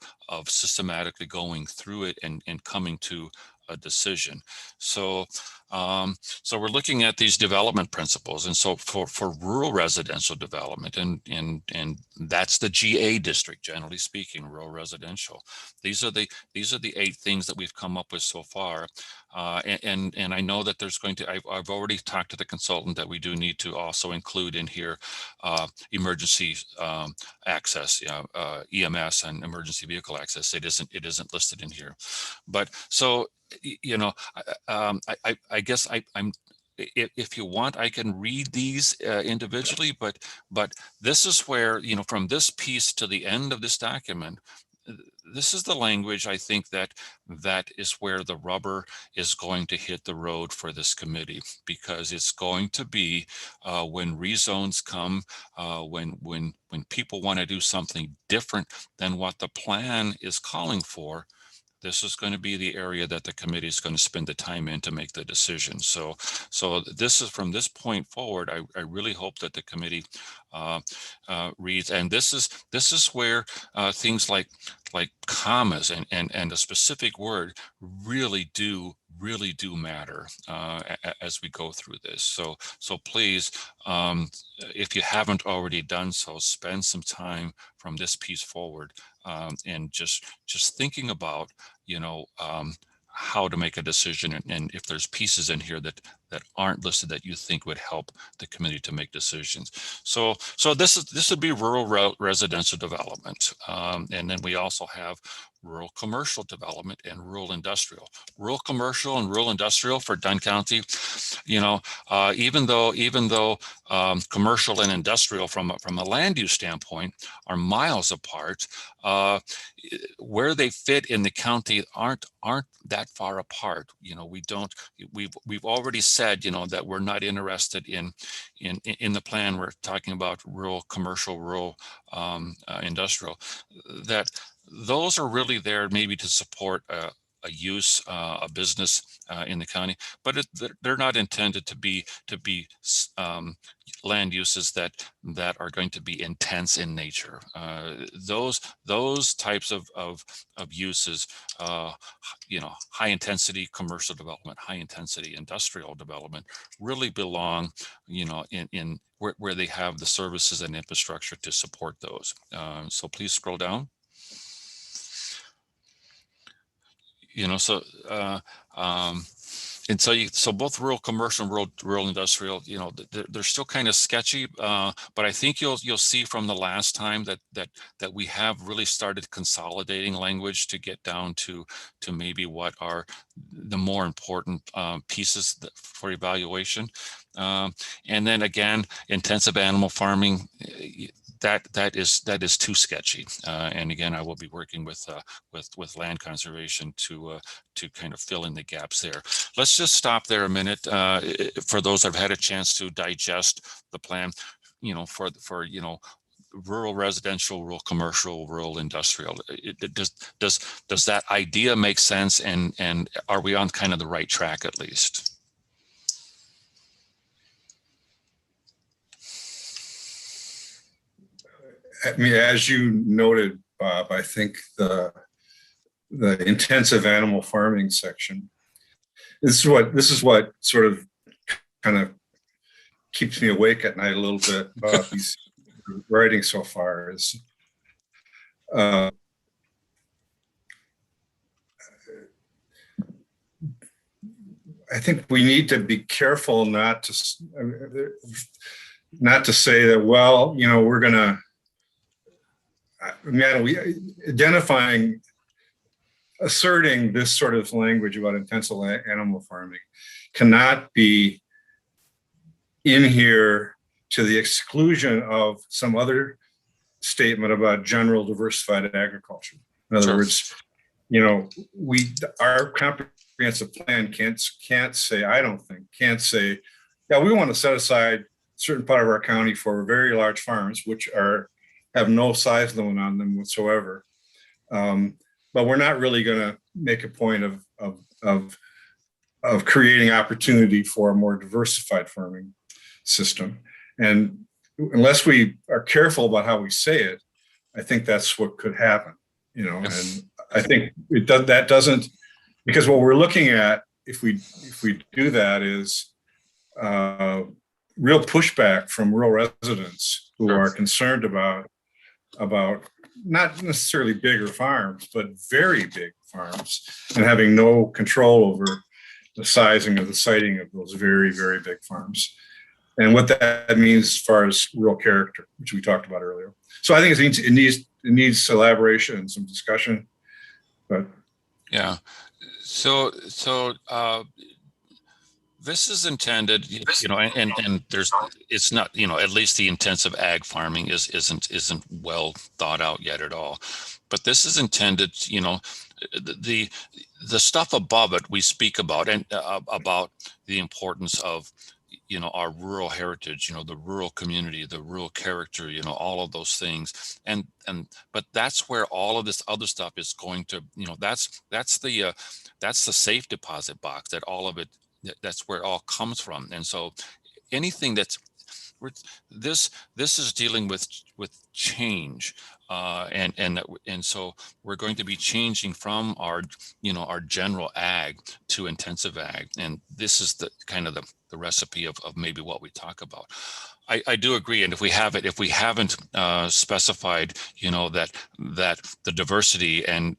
systematically going through it and coming to a decision. So we're looking at these development principles, and so for rural residential development, and that's the GA district, generally speaking, rural residential. These are the 8 things that we've come up with so far, and I know that there's going to. I've already talked to the consultant that we do need to also include in here emergency access, EMS and emergency vehicle access. It isn't listed in here, but so. You know, I guess if you want, I can read these individually, but this is where, you know, from this piece to the end of this document, this is the language I think that is where the rubber is going to hit the road for this committee, because it's going to be when rezones come, when people want to do something different than what the plan is calling for. This is going to be the area that the committee is going to spend the time in to make the decision. So this is, from this point forward, I really hope that the committee reads, and this is where things like commas and a specific word really do matter as we go through this. So please, if you haven't already done so, spend some time from this piece forward and just thinking about, you know, how to make a decision, and if there's pieces in here that aren't listed that you think would help the committee to make decisions. So this would be rural residential development, and then we also have rural commercial development and rural industrial. Rural commercial and rural industrial for Dunn County, you know, even though commercial and industrial from a land use standpoint are miles apart, where they fit in the county aren't that far apart. You know, we've already said, you know, that we're not interested in the plan. We're talking about rural commercial, rural industrial, that those are really there maybe to support a use, a business in the county, but they're not intended to be land uses that are going to be intense in nature. Those types of uses, you know, high intensity commercial development, high intensity industrial development, really belong, you know, in where they have the services and infrastructure to support those. So please scroll down. You know, so and so both rural commercial and rural industrial, you know, they're still kind of sketchy, but I think you'll see from the last time that we have really started consolidating language to get down to maybe what are the more important pieces for evaluation, and then again, intensive animal farming. That is too sketchy, and again, I will be working with land conservation to kind of fill in the gaps there. Let's just stop there a minute for those that have had a chance to digest the plan. You know, for you know, rural residential, rural commercial, rural industrial. Does that idea make sense? And are we on kind of the right track at least? I mean, as you noted, Bob, I think the intensive animal farming section, this is what sort of kind of keeps me awake at night a little bit about these writing so far is I think we need to be careful not to say that, well, you know, we're gonna, asserting this sort of language about intensive animal farming cannot be in here to the exclusion of some other statement about general diversified agriculture. In other words, you know, our comprehensive plan can't say, I don't think, can't say, yeah, we want to set aside a certain part of our county for very large farms, which have no size limit on them whatsoever. But we're not really going to make a point of creating opportunity for a more diversified farming system. And unless we are careful about how we say it, I think that's what could happen, you know. And I think that doesn't, because what we're looking at, if we do that, is real pushback from rural residents who are concerned about not necessarily bigger farms, but very big farms, and having no control over the sizing of the siting of those very, very big farms, and what that means as far as rural character, which we talked about earlier. So I think it needs elaboration and some discussion. But yeah, so This is intended, you know, and there's, it's not, you know, at least the intensive ag farming isn't well thought out yet at all. But this is intended, you know, the stuff above it we speak about, and about the importance of, you know, our rural heritage, you know, the rural community, the rural character, you know, all of those things. But that's where all of this other stuff is going to, you know, that's the safe deposit box that all of it, that's where it all comes from. And so anything that's, this is dealing with change, and so we're going to be changing from our, you know, our general ag to intensive ag, and this is the kind of the recipe of maybe what we talk about. I do agree, and if we haven't specified, you know, that the diversity and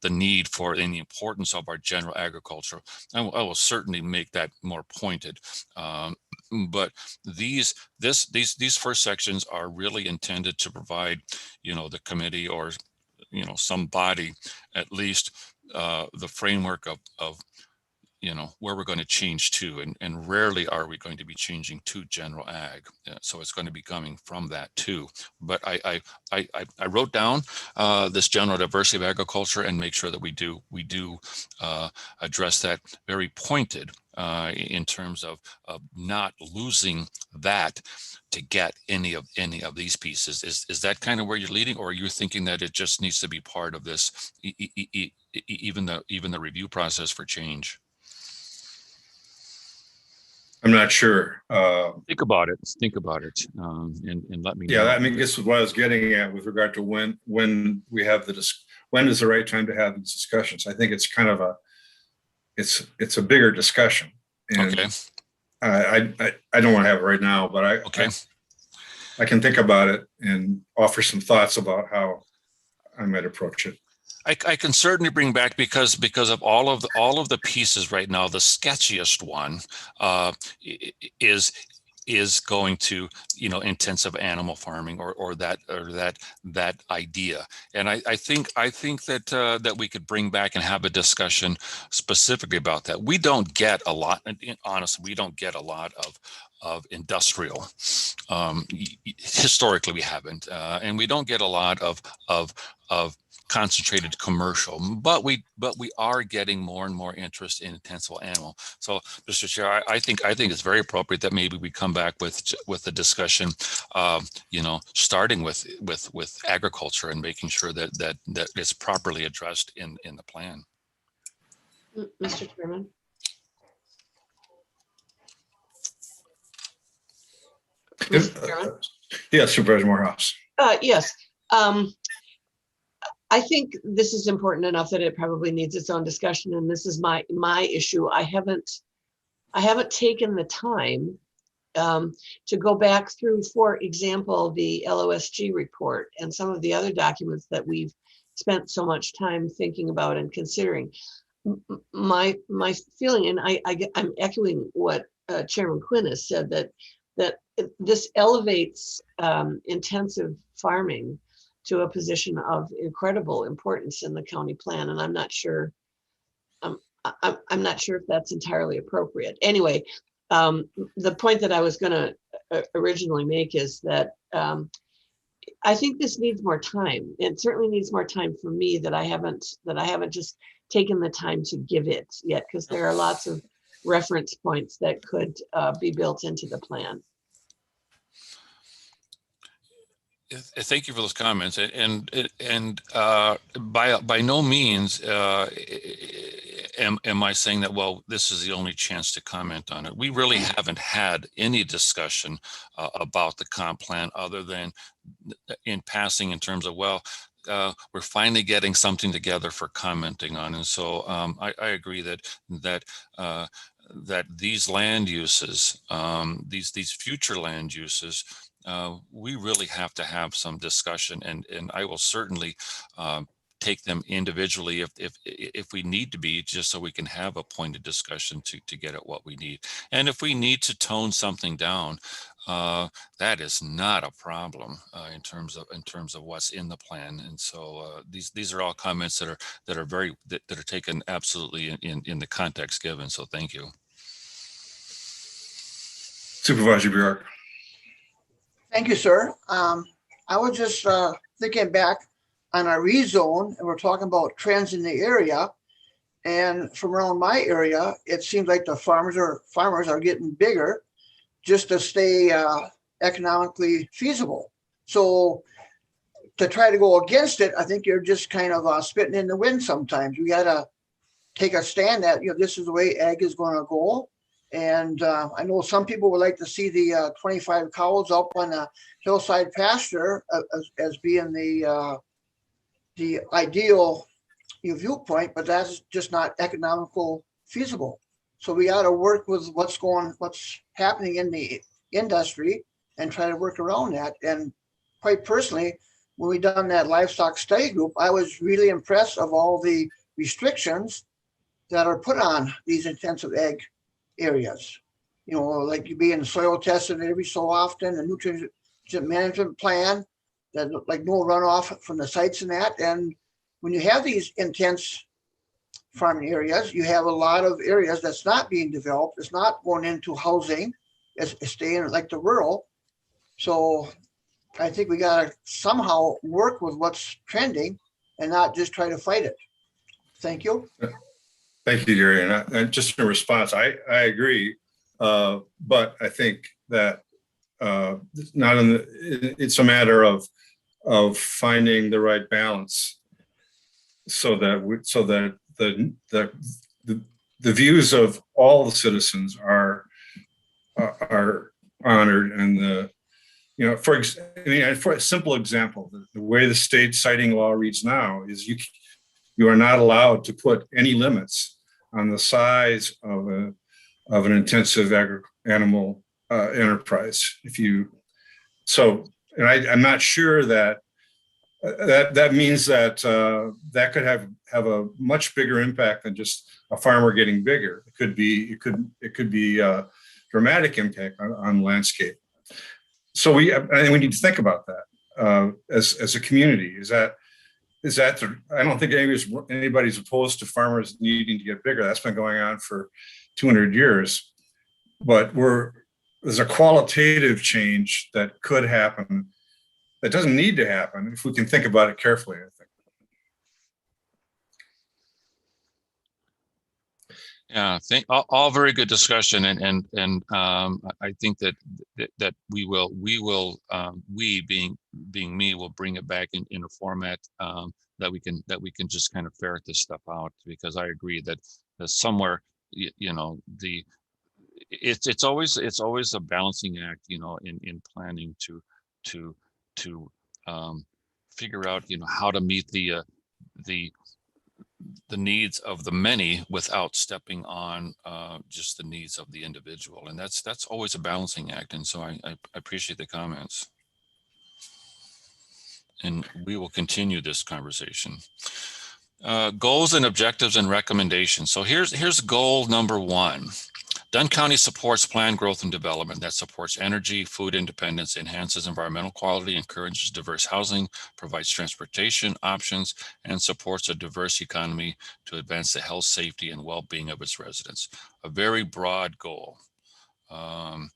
the need for, and the importance of our general agriculture, I will certainly make that more pointed. But these first sections are really intended to provide, you know, the committee, or, you know, some body at least, the framework of you know, where we're going to change to, and rarely are we going to be changing to general ag. So it's going to be coming from that too. But I wrote down this general diversity of agriculture, and make sure that we do address that very pointed, in terms of not losing that to get any of these pieces. Is that kind of where you're leading, or are you thinking that it just needs to be part of this, even the review process for change? I'm not sure. Think about it, and let me know. Yeah, I mean, this is what I was getting at with regard to when we have when is the right time to have these discussions. I think it's kind of it's a bigger discussion. And okay. I don't want to have it right now, but I can think about it and offer some thoughts about how I might approach it. I can certainly bring back, because of all of the pieces right now, the sketchiest one is going to, you know, intensive animal farming, or that idea. And I think that we could bring back and have a discussion specifically about that. We don't get a lot, honestly, we don't get a lot of industrial. Historically, we haven't, and we don't get a lot of concentrated commercial, but we are getting more and more interest in intensive animal. So, Mr. Chair, I think it's very appropriate that maybe we come back with the discussion, you know, starting with agriculture, and making sure that it's properly addressed in the plan. Mr. Chairman. Mr. Chairman? Yes, Supervisor Morehouse. Yes. I think this is important enough that it probably needs its own discussion, and this is my issue. I haven't taken the time to go back through, for example, the LOSG report and some of the other documents that we've spent so much time thinking about and considering. My feeling, and I'm echoing what Chairman Quinn has said, that this elevates intensive farming to a position of incredible importance in the county plan, and I'm not sure if that's entirely appropriate. Anyway, the point that I was going to originally make is that I think this needs more time. It certainly needs more time for me, that I haven't just taken the time to give it yet, because there are lots of reference points that could be built into the plan. Thank you for those comments, and by no means am I saying that, well, this is the only chance to comment on it. We really haven't had any discussion about the comp plan, other than in passing, in terms of, well, we're finally getting something together for commenting on. And so I agree that these land uses, these future land uses, we really have to have some discussion, and I will certainly take them individually if we need to be, just so we can have a pointed discussion to get at what we need. And if we need to tone something down, that is not a problem in terms of what's in the plan. And so these are all comments that are taken absolutely in the context given. So thank you. Supervisor Bjork. Thank you, sir. I was just thinking back on our rezone, and we're talking about trends in the area. And from around my area, it seems like the farmers are getting bigger just to stay economically feasible. So to try to go against it, I think you're just kind of spitting in the wind sometimes. You got to take a stand that, this is the way ag is going to go. And I know some people would like to see the 25 cows up on a hillside pasture as being the ideal viewpoint, but that's just not economical feasible. So we got to work with what's happening in the industry and try to work around that. And quite personally, when we done that livestock study group, I was really impressed of all the restrictions that are put on these intensive ag areas. Like you being soil tested every so often, a nutrient management plan, that like no runoff from the sites and that. And when you have these intense farming areas, you have a lot of areas that's not being developed. It's not going into housing. It's staying like the rural. So I think we got to somehow work with what's trending and not just try to fight it. Thank you. Thank you, Gary. And just in response, I agree. But I think that it's a matter of finding the right balance so that the views of all the citizens are honored, and for a simple example, the way the state siting law reads now is you are not allowed to put any limits on the size of an intensive animal enterprise. I'm not sure that means that could have a much bigger impact than just a farmer getting bigger. It could be a dramatic impact on landscape. So I think we need to think about that as a community. I don't think anybody's opposed to farmers needing to get bigger. That's been going on for 200 years. But there's a qualitative change that could happen that doesn't need to happen if we can think about it carefully, I think. Yeah, all very good discussion, and I think that we being me will bring it back in a format that we can just kind of ferret this stuff out, because I agree that somewhere it's always a balancing act, in planning to figure out how to meet the needs of the many without stepping on just the needs of the individual. And that's always a balancing act. And so I appreciate the comments. And we will continue this conversation. Goals and objectives and recommendations. So here's goal number 1. Dunn County supports planned growth and development that supports energy, food independence, enhances environmental quality, encourages diverse housing, provides transportation options, and supports a diverse economy to advance the health, safety, and well-being of its residents. A very broad goal. And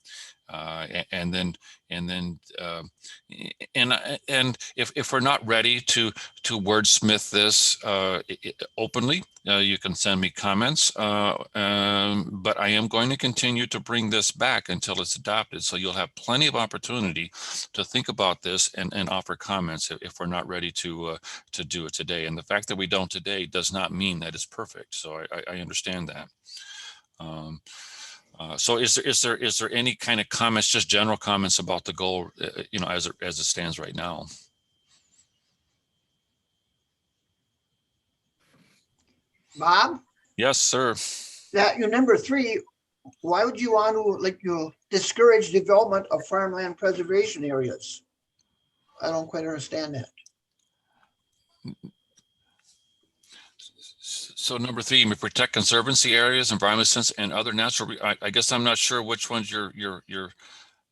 if we're not ready to wordsmith this openly, you can send me comments, but I am going to continue to bring this back until it's adopted. So you'll have plenty of opportunity to think about this and offer comments if we're not ready to do it today. And the fact that we don't today does not mean that it's perfect. So I understand that. So is there any kind of comments, just general comments about the goal, as it stands right now? Bob? Yes, sir. That your number 3, why would you want to discourage development of farmland preservation areas? I don't quite understand that. So number 3, you may protect conservancy areas, environmental sense, and other natural. I guess I'm not sure which ones you're.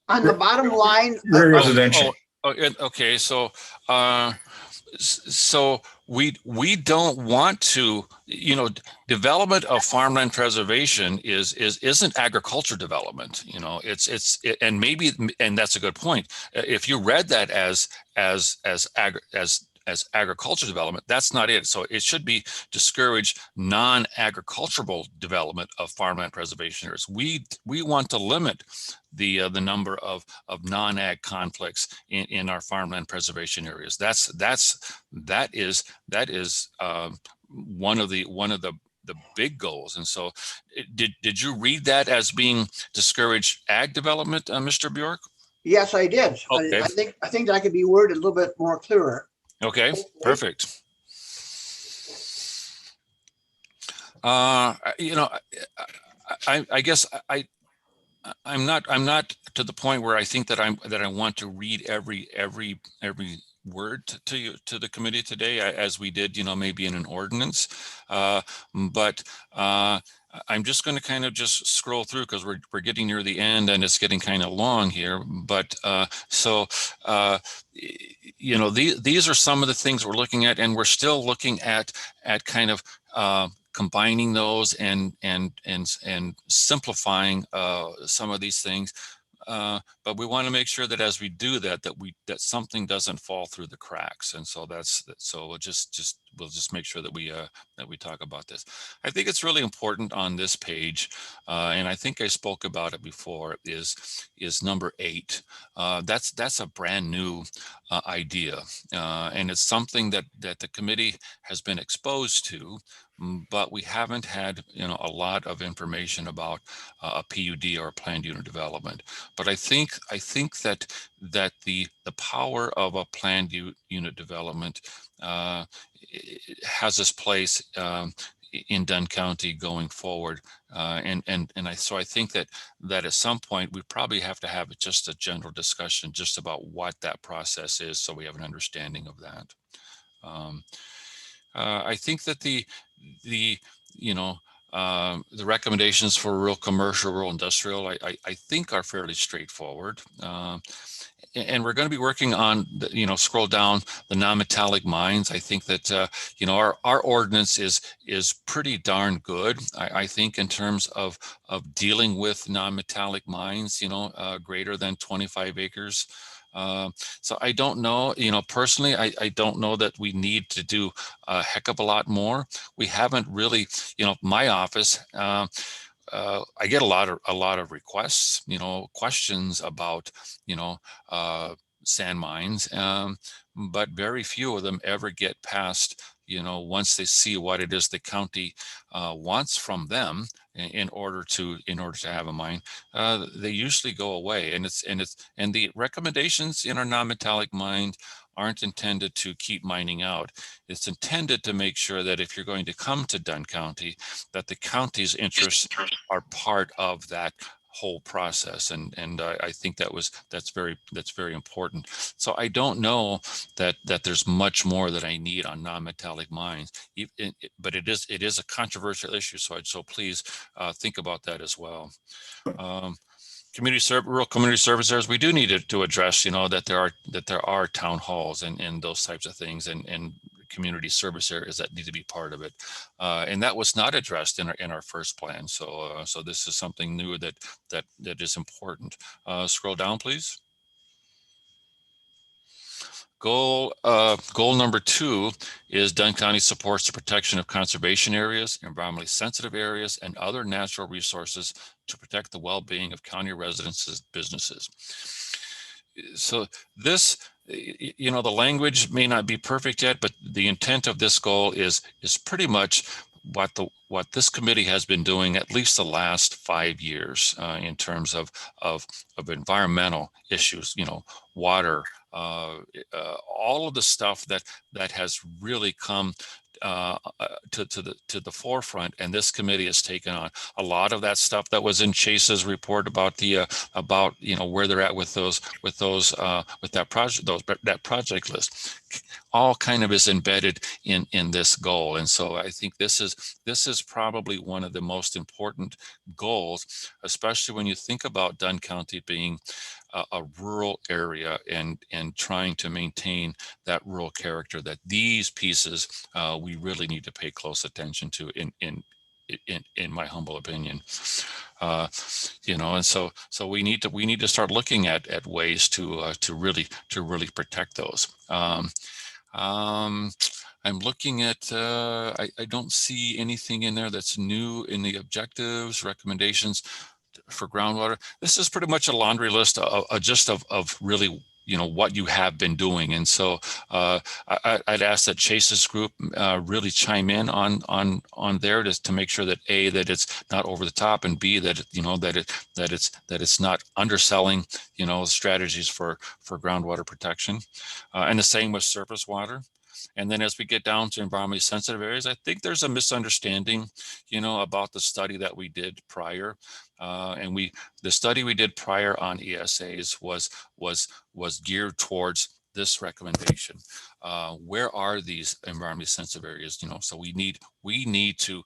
On the bottom line, residential. Okay. So, so we don't want to, development of farmland preservation isn't agriculture development. And that's a good point. If you read that as agriculture development, that's not it. So it should be discourage non-agricultural development of farmland preservation areas. We want to limit the number of non-ag conflicts in our farmland preservation areas. That is one of the big goals. And so, did you read that as being discourage ag development, Mr. Bjork? yes, I did. Okay. I think that could be worded a little bit more clearer. Okay, perfect. I guess I'm not to the point where I think that I want to read every word to the committee today, as we did, maybe in an ordinance. But I'm just going to kind of just scroll through, because we're getting near the end and it's getting kind of long here. But these are some of the things we're looking at, and we're still looking at kind of combining those and simplifying some of these things. But we want to make sure that as we do that something doesn't fall through the cracks. And so we'll just make sure that we talk about this. I think it's really important on this page, and I think I spoke about it before, is number 8. That's a brand new idea, and it's something that the committee has been exposed to, but we haven't had a lot of information about a PUD or a planned unit development. But I think that the power of a planned unit development has its place in Dunn County going forward, so I think that at some point we probably have to have just a general discussion just about what that process is, so we have an understanding of that. I think that the recommendations for rural commercial, rural industrial, I think are fairly straightforward. And we're going to be working on, scroll down, the non-metallic mines. I think that, our ordinance is pretty darn good, I think, in terms of dealing with non-metallic mines, greater than 25 acres. So I don't know, personally, I don't know that we need to do a heck of a lot more. We haven't really, my office, I get a lot of requests, questions about, sand mines, but very few of them ever get past, once they see what it is the county wants from them in order to have a mine, they usually go away. And the recommendations in our non-metallic mine aren't intended to keep mining out. It's intended to make sure that if you're going to come to Dunn County, that the county's interests are part of that whole process, and I think that's very important. So I don't know that there's much more that I need on non-metallic mines, but it is a controversial issue. So please think about that as well. Rural community service areas, we do need to address, that there are town halls and those types of things, and community service areas that need to be part of it, and that was not addressed in our first plan. So this is something new that is important. Scroll down, please. Goal number 2 is Dunn County supports the protection of conservation areas, environmentally sensitive areas, and other natural resources to protect the well-being of county residents and businesses. So this, the language may not be perfect yet, but the intent of this goal is pretty much what this committee has been doing at least the last 5 years in terms of environmental issues, water, all of the stuff that has really come to the forefront, and this committee has taken on a lot of that stuff that was in Chase's report about the about where they're at with that project list. All kind of is embedded in this goal, and so I think this is probably one of the most important goals, especially when you think about Dunn County being a rural area and trying to maintain that rural character. That these pieces we really need to pay close attention to in my humble opinion. And so we need to start looking at ways to really protect those. I'm looking at, I don't see anything in there that's new in the objectives, recommendations for groundwater. This is pretty much a laundry list of really, what you have been doing. And so I'd ask that Chase's group really chime in on there to make sure that A, that it's not over the top, and B, that it's not underselling, strategies for groundwater protection. And the same with surface water. And then as we get down to environmentally sensitive areas, I think there's a misunderstanding, about the study that we did prior. The study we did prior on ESAs was geared towards this recommendation. Where are these environmentally sensitive areas? So we need to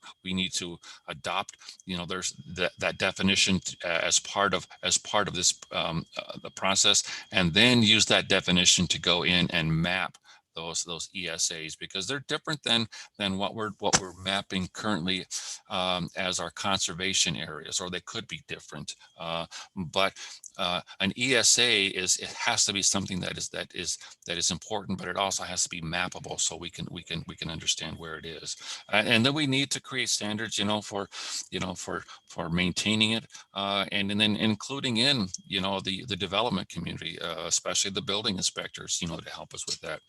adopt, there's that definition as part of this the process, and then use that definition to go in and map those ESAs, because they're different than what we're mapping currently as our conservation areas, or they could be different. But an ESA it has to be something that is important, but it also has to be mappable, so we can understand where it is. And then we need to create standards, for maintaining it, and then including in the development community, especially the building inspectors, to help us with that.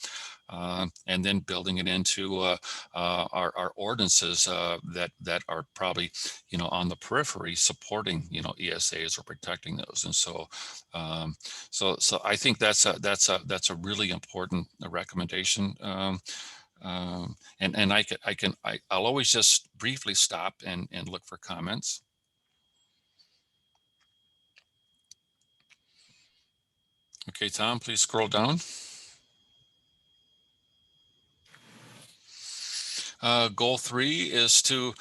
And then building it into our ordinances that are probably on the periphery, supporting ESAs or protecting those. And so I think that's a really important recommendation. And I'll always just briefly stop and look for comments. Okay, Tom, please scroll down. Goal 3 is to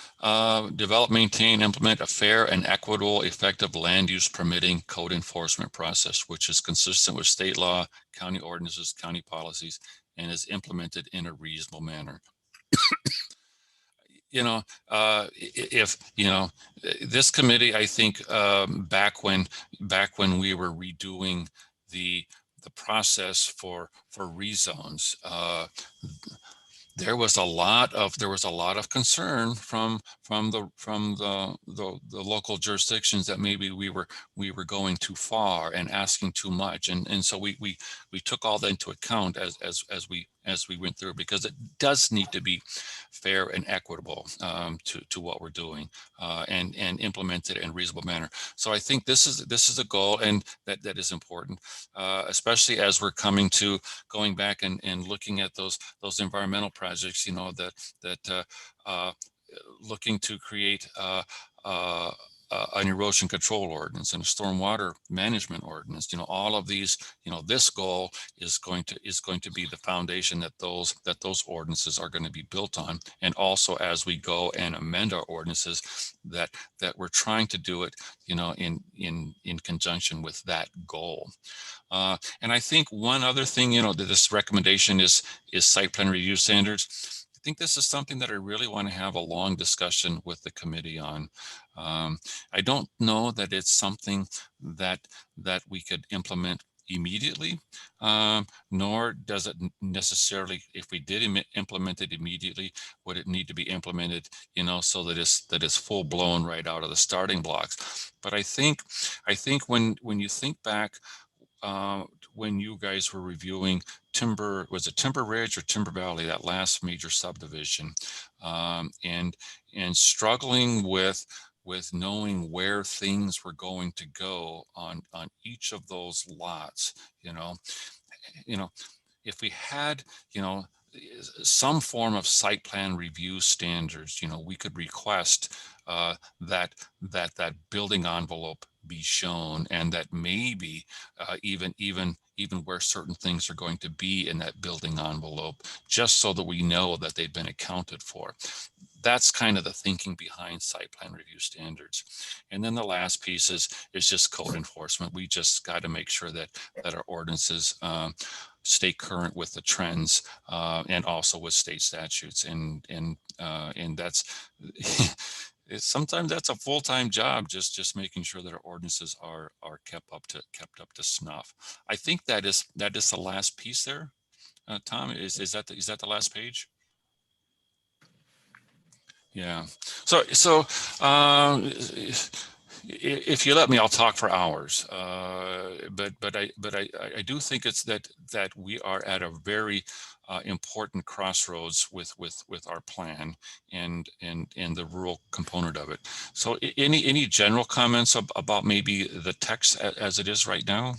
develop, maintain, implement a fair and equitable, effective land use permitting code enforcement process, which is consistent with state law, county ordinances, county policies, and is implemented in a reasonable manner. This committee, I think, back when we were redoing the process for rezones, there was a lot of concern from the local jurisdictions that maybe we were going too far and asking too much, and so we took all that into account as we went through, because it does need to be fair and equitable to what we're doing, and implemented in a reasonable manner. So I think this is a goal, and that is important, especially as we're going back and looking at those environmental projects, looking to create an erosion control ordinance and a stormwater management ordinance. All of these, this goal is going to be the foundation that those ordinances are going to be built on. And also, as we go and amend our ordinances, that we're trying to do it, in conjunction with that goal. And I think one other thing, that this recommendation is site plan review standards. I think this is something that I really want to have a long discussion with the committee on. I don't know that it's something that we could implement immediately, nor does it necessarily, if we did implement it immediately, would it need to be implemented, so that it's full blown right out of the starting blocks. But I think when you think back, when you guys were reviewing Timber Ridge or Timber Valley, that last major subdivision, and struggling with knowing where things were going to go on each of those lots, if we had, some form of site plan review standards. We could request that building envelope be shown, and that maybe even where certain things are going to be in that building envelope, just so that we know that they've been accounted for. That's kind of the thinking behind site plan review standards. And then the last piece is just code enforcement. We just got to make sure that our ordinances stay current with the trends and also with state statutes. And that's sometimes that's a full-time job, just making sure that our ordinances are kept up to snuff. I think that is the last piece there. Tom, is that the last page? Yeah. So if you let me, I'll talk for hours. But I do think it's that we are at a very important crossroads with our plan and the rural component of it. So any general comments about maybe the text as it is right now?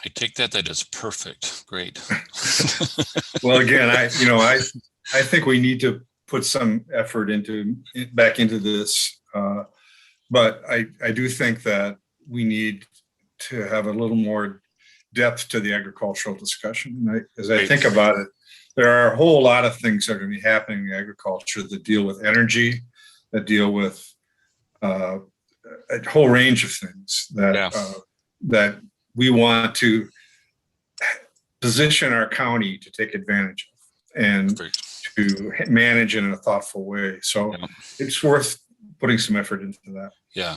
I take that is perfect. Great. Well, again, I think we need to put some effort back into this, but I do think that we need to have a little more depth to the agricultural discussion. As I think about it, there are a whole lot of things that are going to be happening in agriculture that deal with energy, that deal with a whole range of things that we want to position our county to take advantage of and to manage in a thoughtful way. So it's worth putting some effort into that. Yeah.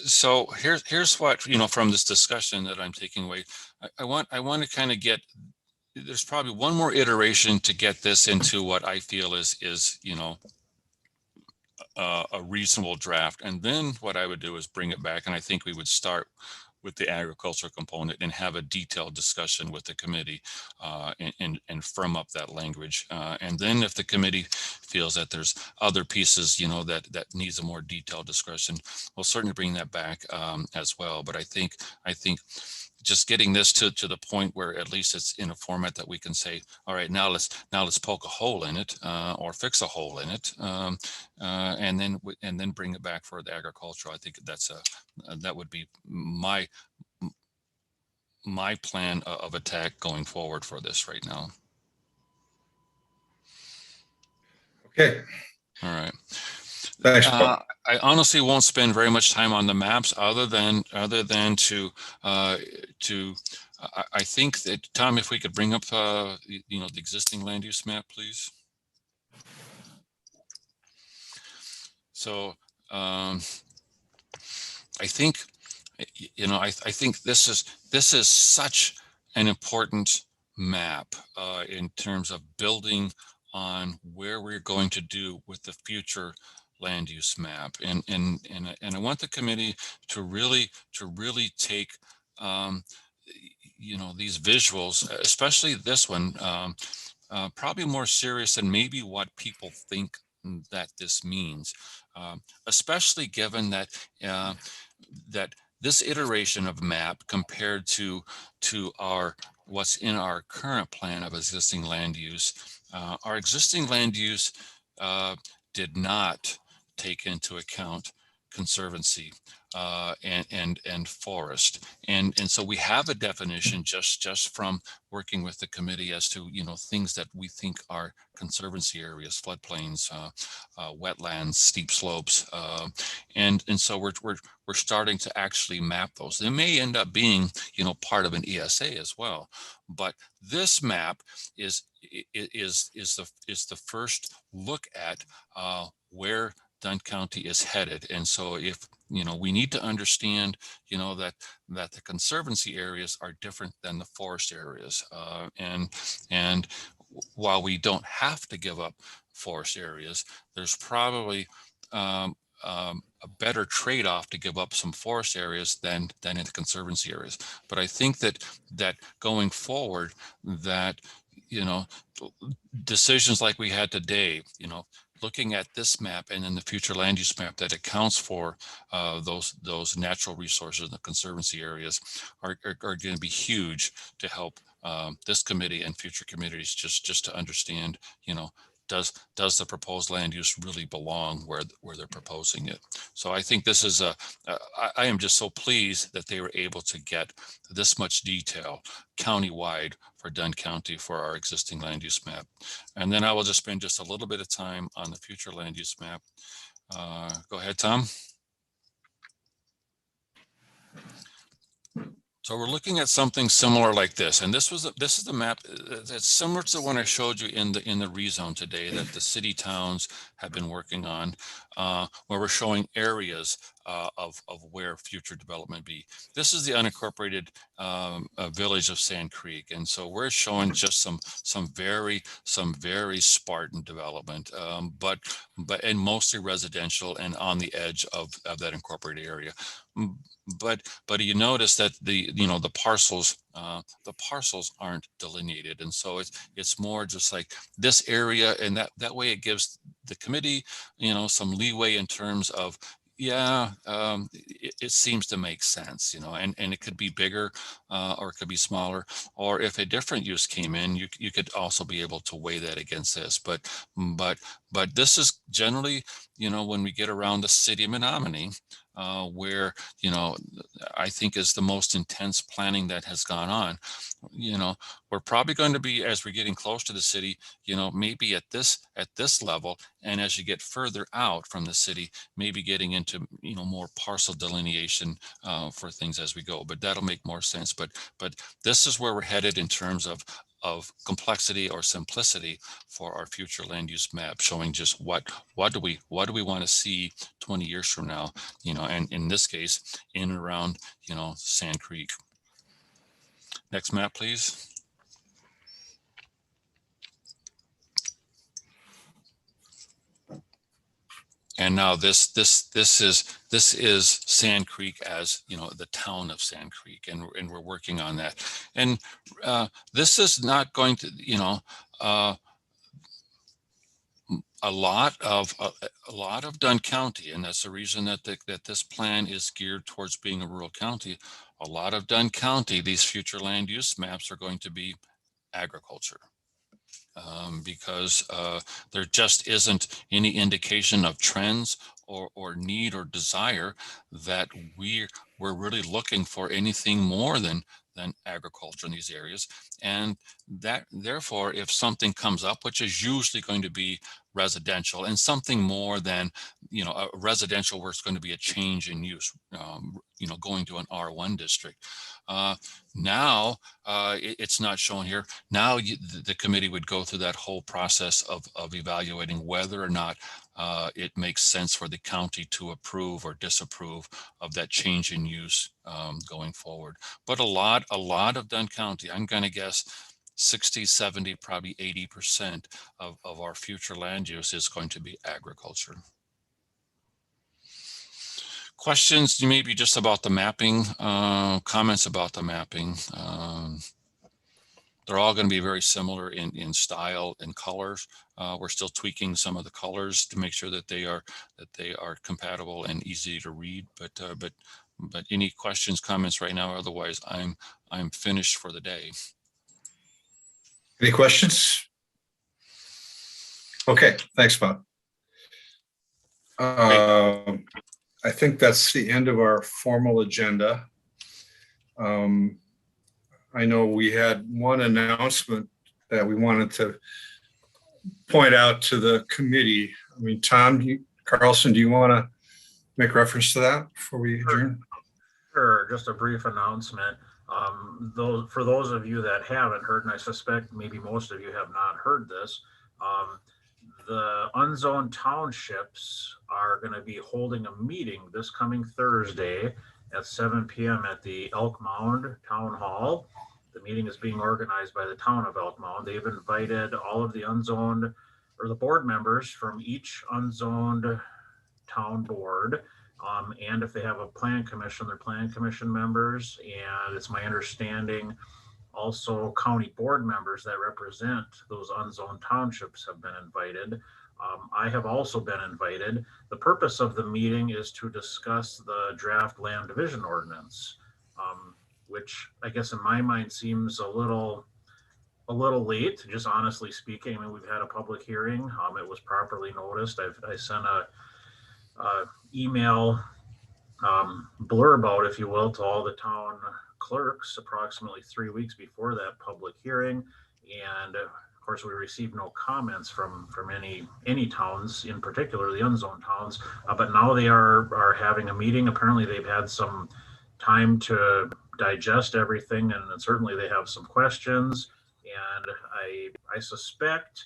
So here's what, from this discussion that I'm taking away, I want to kind of there's probably one more iteration to get this into what I feel is a reasonable draft. And then what I would do is bring it back. And I think we would start with the agriculture component and have a detailed discussion with the committee and firm up that language. And then if the committee feels that there's other pieces, that needs a more detailed discussion, we'll certainly bring that back as well. But I think just getting this to the point where at least it's in a format that we can say, all right, now let's poke a hole in it or fix a hole in it, and then bring it back for the agricultural. I think that would be my plan of attack going forward for this right now. Okay. All right. Thanks, Paul. I honestly won't spend very much time on the maps other than to I think that, Tom, if we could bring up the existing land use map, please. So I think I think this is such an important map in terms of building on where we're going to do with the future land use map, and I want the committee to really take these visuals, especially this one, probably more serious than maybe what people think that this means, especially given that that this iteration of map compared to what's in our current plan of existing land use, our existing land use did not take into account conservancy and forest, and so we have a definition just from working with the committee as to things that we think are conservancy areas, floodplains, wetlands, steep slopes, and so we're starting to actually map those. They may end up being part of an ESA as well, but this map is the first look at where Dunn County is headed. And so if we need to understand that the conservancy areas are different than the forest areas, and while we don't have to give up forest areas, there's probably a better trade-off to give up some forest areas than in the conservancy areas. But I think that going forward, that decisions like we had today, looking at this map and then the future land use map that accounts for those natural resources in the conservancy areas are going to be huge to help this committee and future committees just to understand, does the proposed land use really belong where they're proposing it? So I think this is I am just so pleased that they were able to get this much detail countywide for Dunn County for our existing land use map. And then I will just spend just a little bit of time on the future land use map. Go ahead, Tom. So we're looking at something similar like this, and this is the map that's similar to the one I showed you in the rezone today that the city towns have been working on, where we're showing areas of where future development be. This is the unincorporated village of Sand Creek, and so we're showing just some very Spartan development, but mostly residential and on the edge of that incorporated area. But you notice that the parcels aren't delineated, and so it's more just like this area, and that way it gives the committee some leeway in terms of it seems to make sense, and it could be bigger or it could be smaller, or if a different use came in, you could also be able to weigh that against this. But this is generally, when we get around the city of Menominee, where I think is the most intense planning that has gone on. We're probably going to be, as we're getting close to the city, maybe at this level, and as you get further out from the city, maybe getting into more parcel delineation for things as we go. But that'll make more sense. But this is where we're headed in terms of complexity or simplicity for our future land use map, showing just what do we want to see 20 years from now, and in this case, in and around, Sand Creek. Next map, please. And now this is Sand Creek as the town of Sand Creek, and we're working on that. And this is not going to a lot of Dunn County, and that's the reason that this plan is geared towards being a rural county. A lot of Dunn County, these future land use maps are going to be agriculture. Because there just isn't any indication of trends or need or desire that we're really looking for anything more than agriculture in these areas. And that therefore, if something comes up, which is usually going to be residential, and something more than a residential where it's going to be a change in use, going to an R1 district. Now it's not shown here. Now the committee would go through that whole process of evaluating whether or not it makes sense for the county to approve or disapprove of that change in use going forward. But a lot of Dunn County, I'm going to guess 60, 70, probably 80% of our future land use is going to be agriculture. Questions maybe just about the mapping, comments about the mapping. They're all going to be very similar in style and colors. We're still tweaking some of the colors to make sure that they are compatible and easy to read. But any questions, comments right now? Otherwise, I'm finished for the day. Any questions? Okay, thanks, Bob. I think that's the end of our formal agenda. I know we had one announcement that we wanted to point out to the committee. I mean, Tom Carlson, do you want to make reference to that before we adjourn? Sure, just a brief announcement. For those of you that haven't heard, and I suspect maybe most of you have not heard this, the unzoned townships are going to be holding a meeting this coming Thursday at 7 p.m. at the Elk Mound Town Hall. The meeting is being organized by the town of Elk Mound. They've invited all of the unzoned, or the board members from each unzoned town board. And if they have a plan commission, they're plan commission members. And it's my understanding also county board members that represent those unzoned townships have been invited. I have also been invited. The purpose of the meeting is to discuss the draft land division ordinance, which I guess in my mind seems a little late, just honestly speaking. I mean, we've had a public hearing. It was properly noticed. I sent a email blurb out, if you will, to all the town clerks approximately 3 weeks before that public hearing. And of course, we received no comments from any towns, in particular the unzoned towns. But now they are having a meeting. Apparently, they've had some time to digest everything, and certainly they have some questions. And I suspect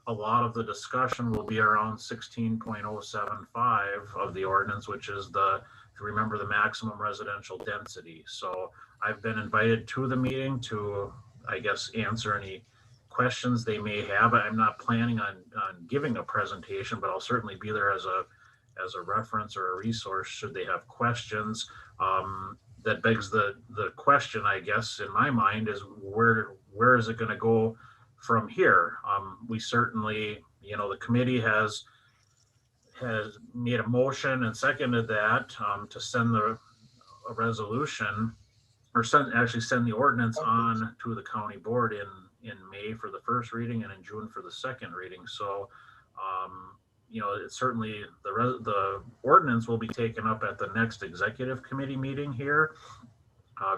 a lot of the discussion will be around 16.075 of the ordinance, which is if you remember, the maximum residential density. So I've been invited to the meeting to, I guess, answer any questions they may have. I'm not planning on giving a presentation, but I'll certainly be there as a reference or a resource should they have questions. That begs the question, I guess, in my mind, is where is it going to go from here? We certainly, the committee has made a motion and seconded that to send a resolution, or send the ordinance on to the county board in May for the first reading and in June for the second reading. So, it's certainly the ordinance will be taken up at the next executive committee meeting here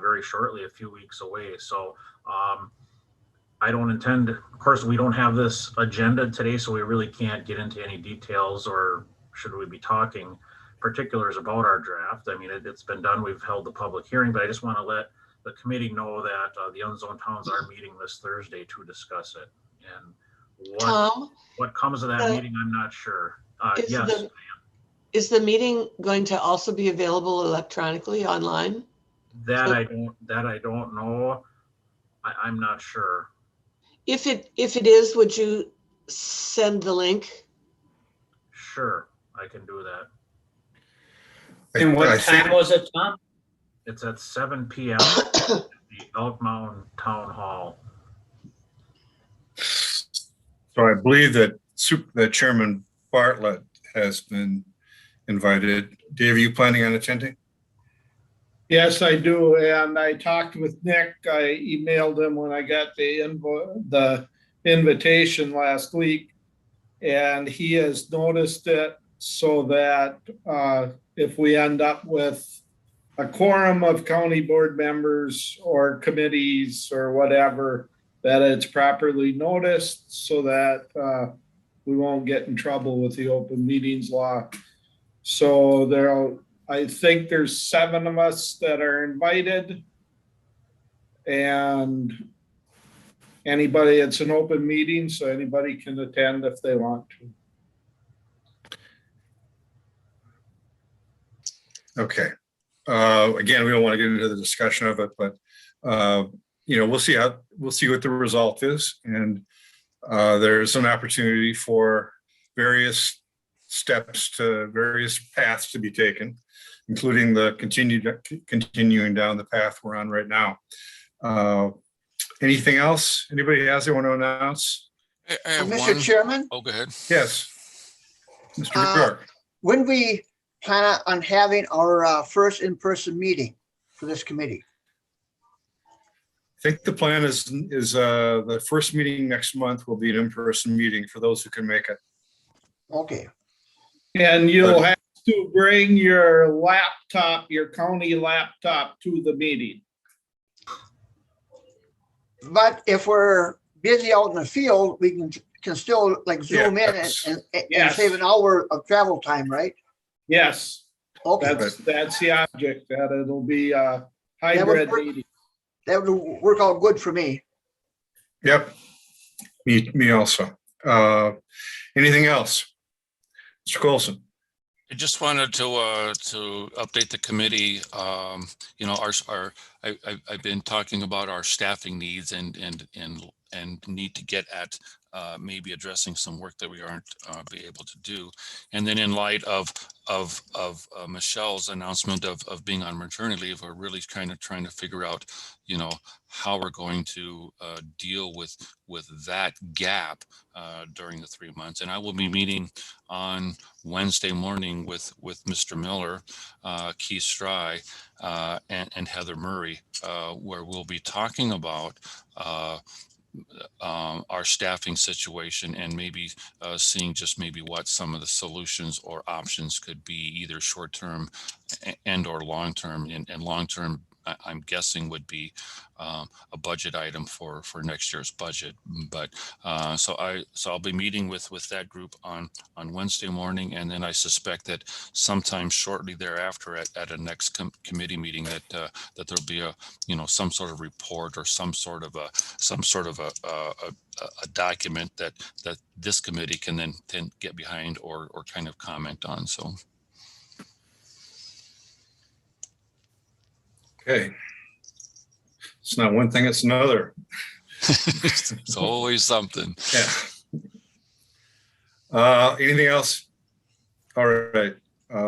very shortly, a few weeks away. So I don't intend, of course, we don't have this agenda today, so we really can't get into any details, or should we be talking particulars about our draft. I mean, it's been done. We've held the public hearing, but I just want to let the committee know that the unzoned towns are meeting this Thursday to discuss it. And what comes of that meeting, I'm not sure. Yes. Is the meeting going to also be available electronically online? That I don't know. I'm not sure. If it is, would you send the link? Sure, I can do that. And what time was it, Tom? It's at 7 p.m. at the Elk Mountain Town Hall. So I believe that Chairman Bartlett has been invited. Dave, are you planning on attending? Yes, I do. And I talked with Nick. I emailed him when I got the invitation last week, and he has noticed it so that if we end up with a quorum of county board members or committees or whatever, that it's properly noticed so that we won't get in trouble with the open meetings law. So I think there's 7 of us that are invited, and it's an open meeting, so anybody can attend if they want to. Okay. Again, we don't want to get into the discussion of it, but we'll see what the result is, and there's an opportunity for various paths to be taken, including the continuing down the path we're on right now. Anything else anybody has they want to announce? I have Mr. one. Chairman? Oh, go ahead. Yes. Mr. McClure. When we plan on having our first in-person meeting for this committee? I think the plan is the first meeting next month will be an in-person meeting for those who can make it. Okay. And you'll have to bring your laptop, your county laptop, to the meeting. But if we're busy out in the field, we can still like zoom in and save an hour of travel time, right? Yes. Okay. That's the object, that it'll be a hybrid meeting. That would work out good for me. Yep. Me also. Anything else? Mr. Colson. I just wanted to update the committee. I've been talking about our staffing needs, and and need to get at maybe addressing some work that we aren't be able to do. And then in light of Michelle's announcement of being on maternity leave, we're really kind of trying to figure out, how we're going to deal with that gap during the 3 months. And I will be meeting on Wednesday morning with Mr. Miller, Keith Stry, and Heather Murray, where we'll be talking about our staffing situation and maybe seeing just maybe what some of the solutions or options could be, either short-term and or long-term. And long-term, I'm guessing would be a budget item for next year's budget. But so I'll be meeting with that group on Wednesday morning, and then I suspect that sometime shortly thereafter at a next committee meeting that there'll be a some sort of report or some sort of a document that this committee can then get behind or kind of comment on. So. Okay. It's not one thing, it's another. It's always something. Yeah. Anything else? All right.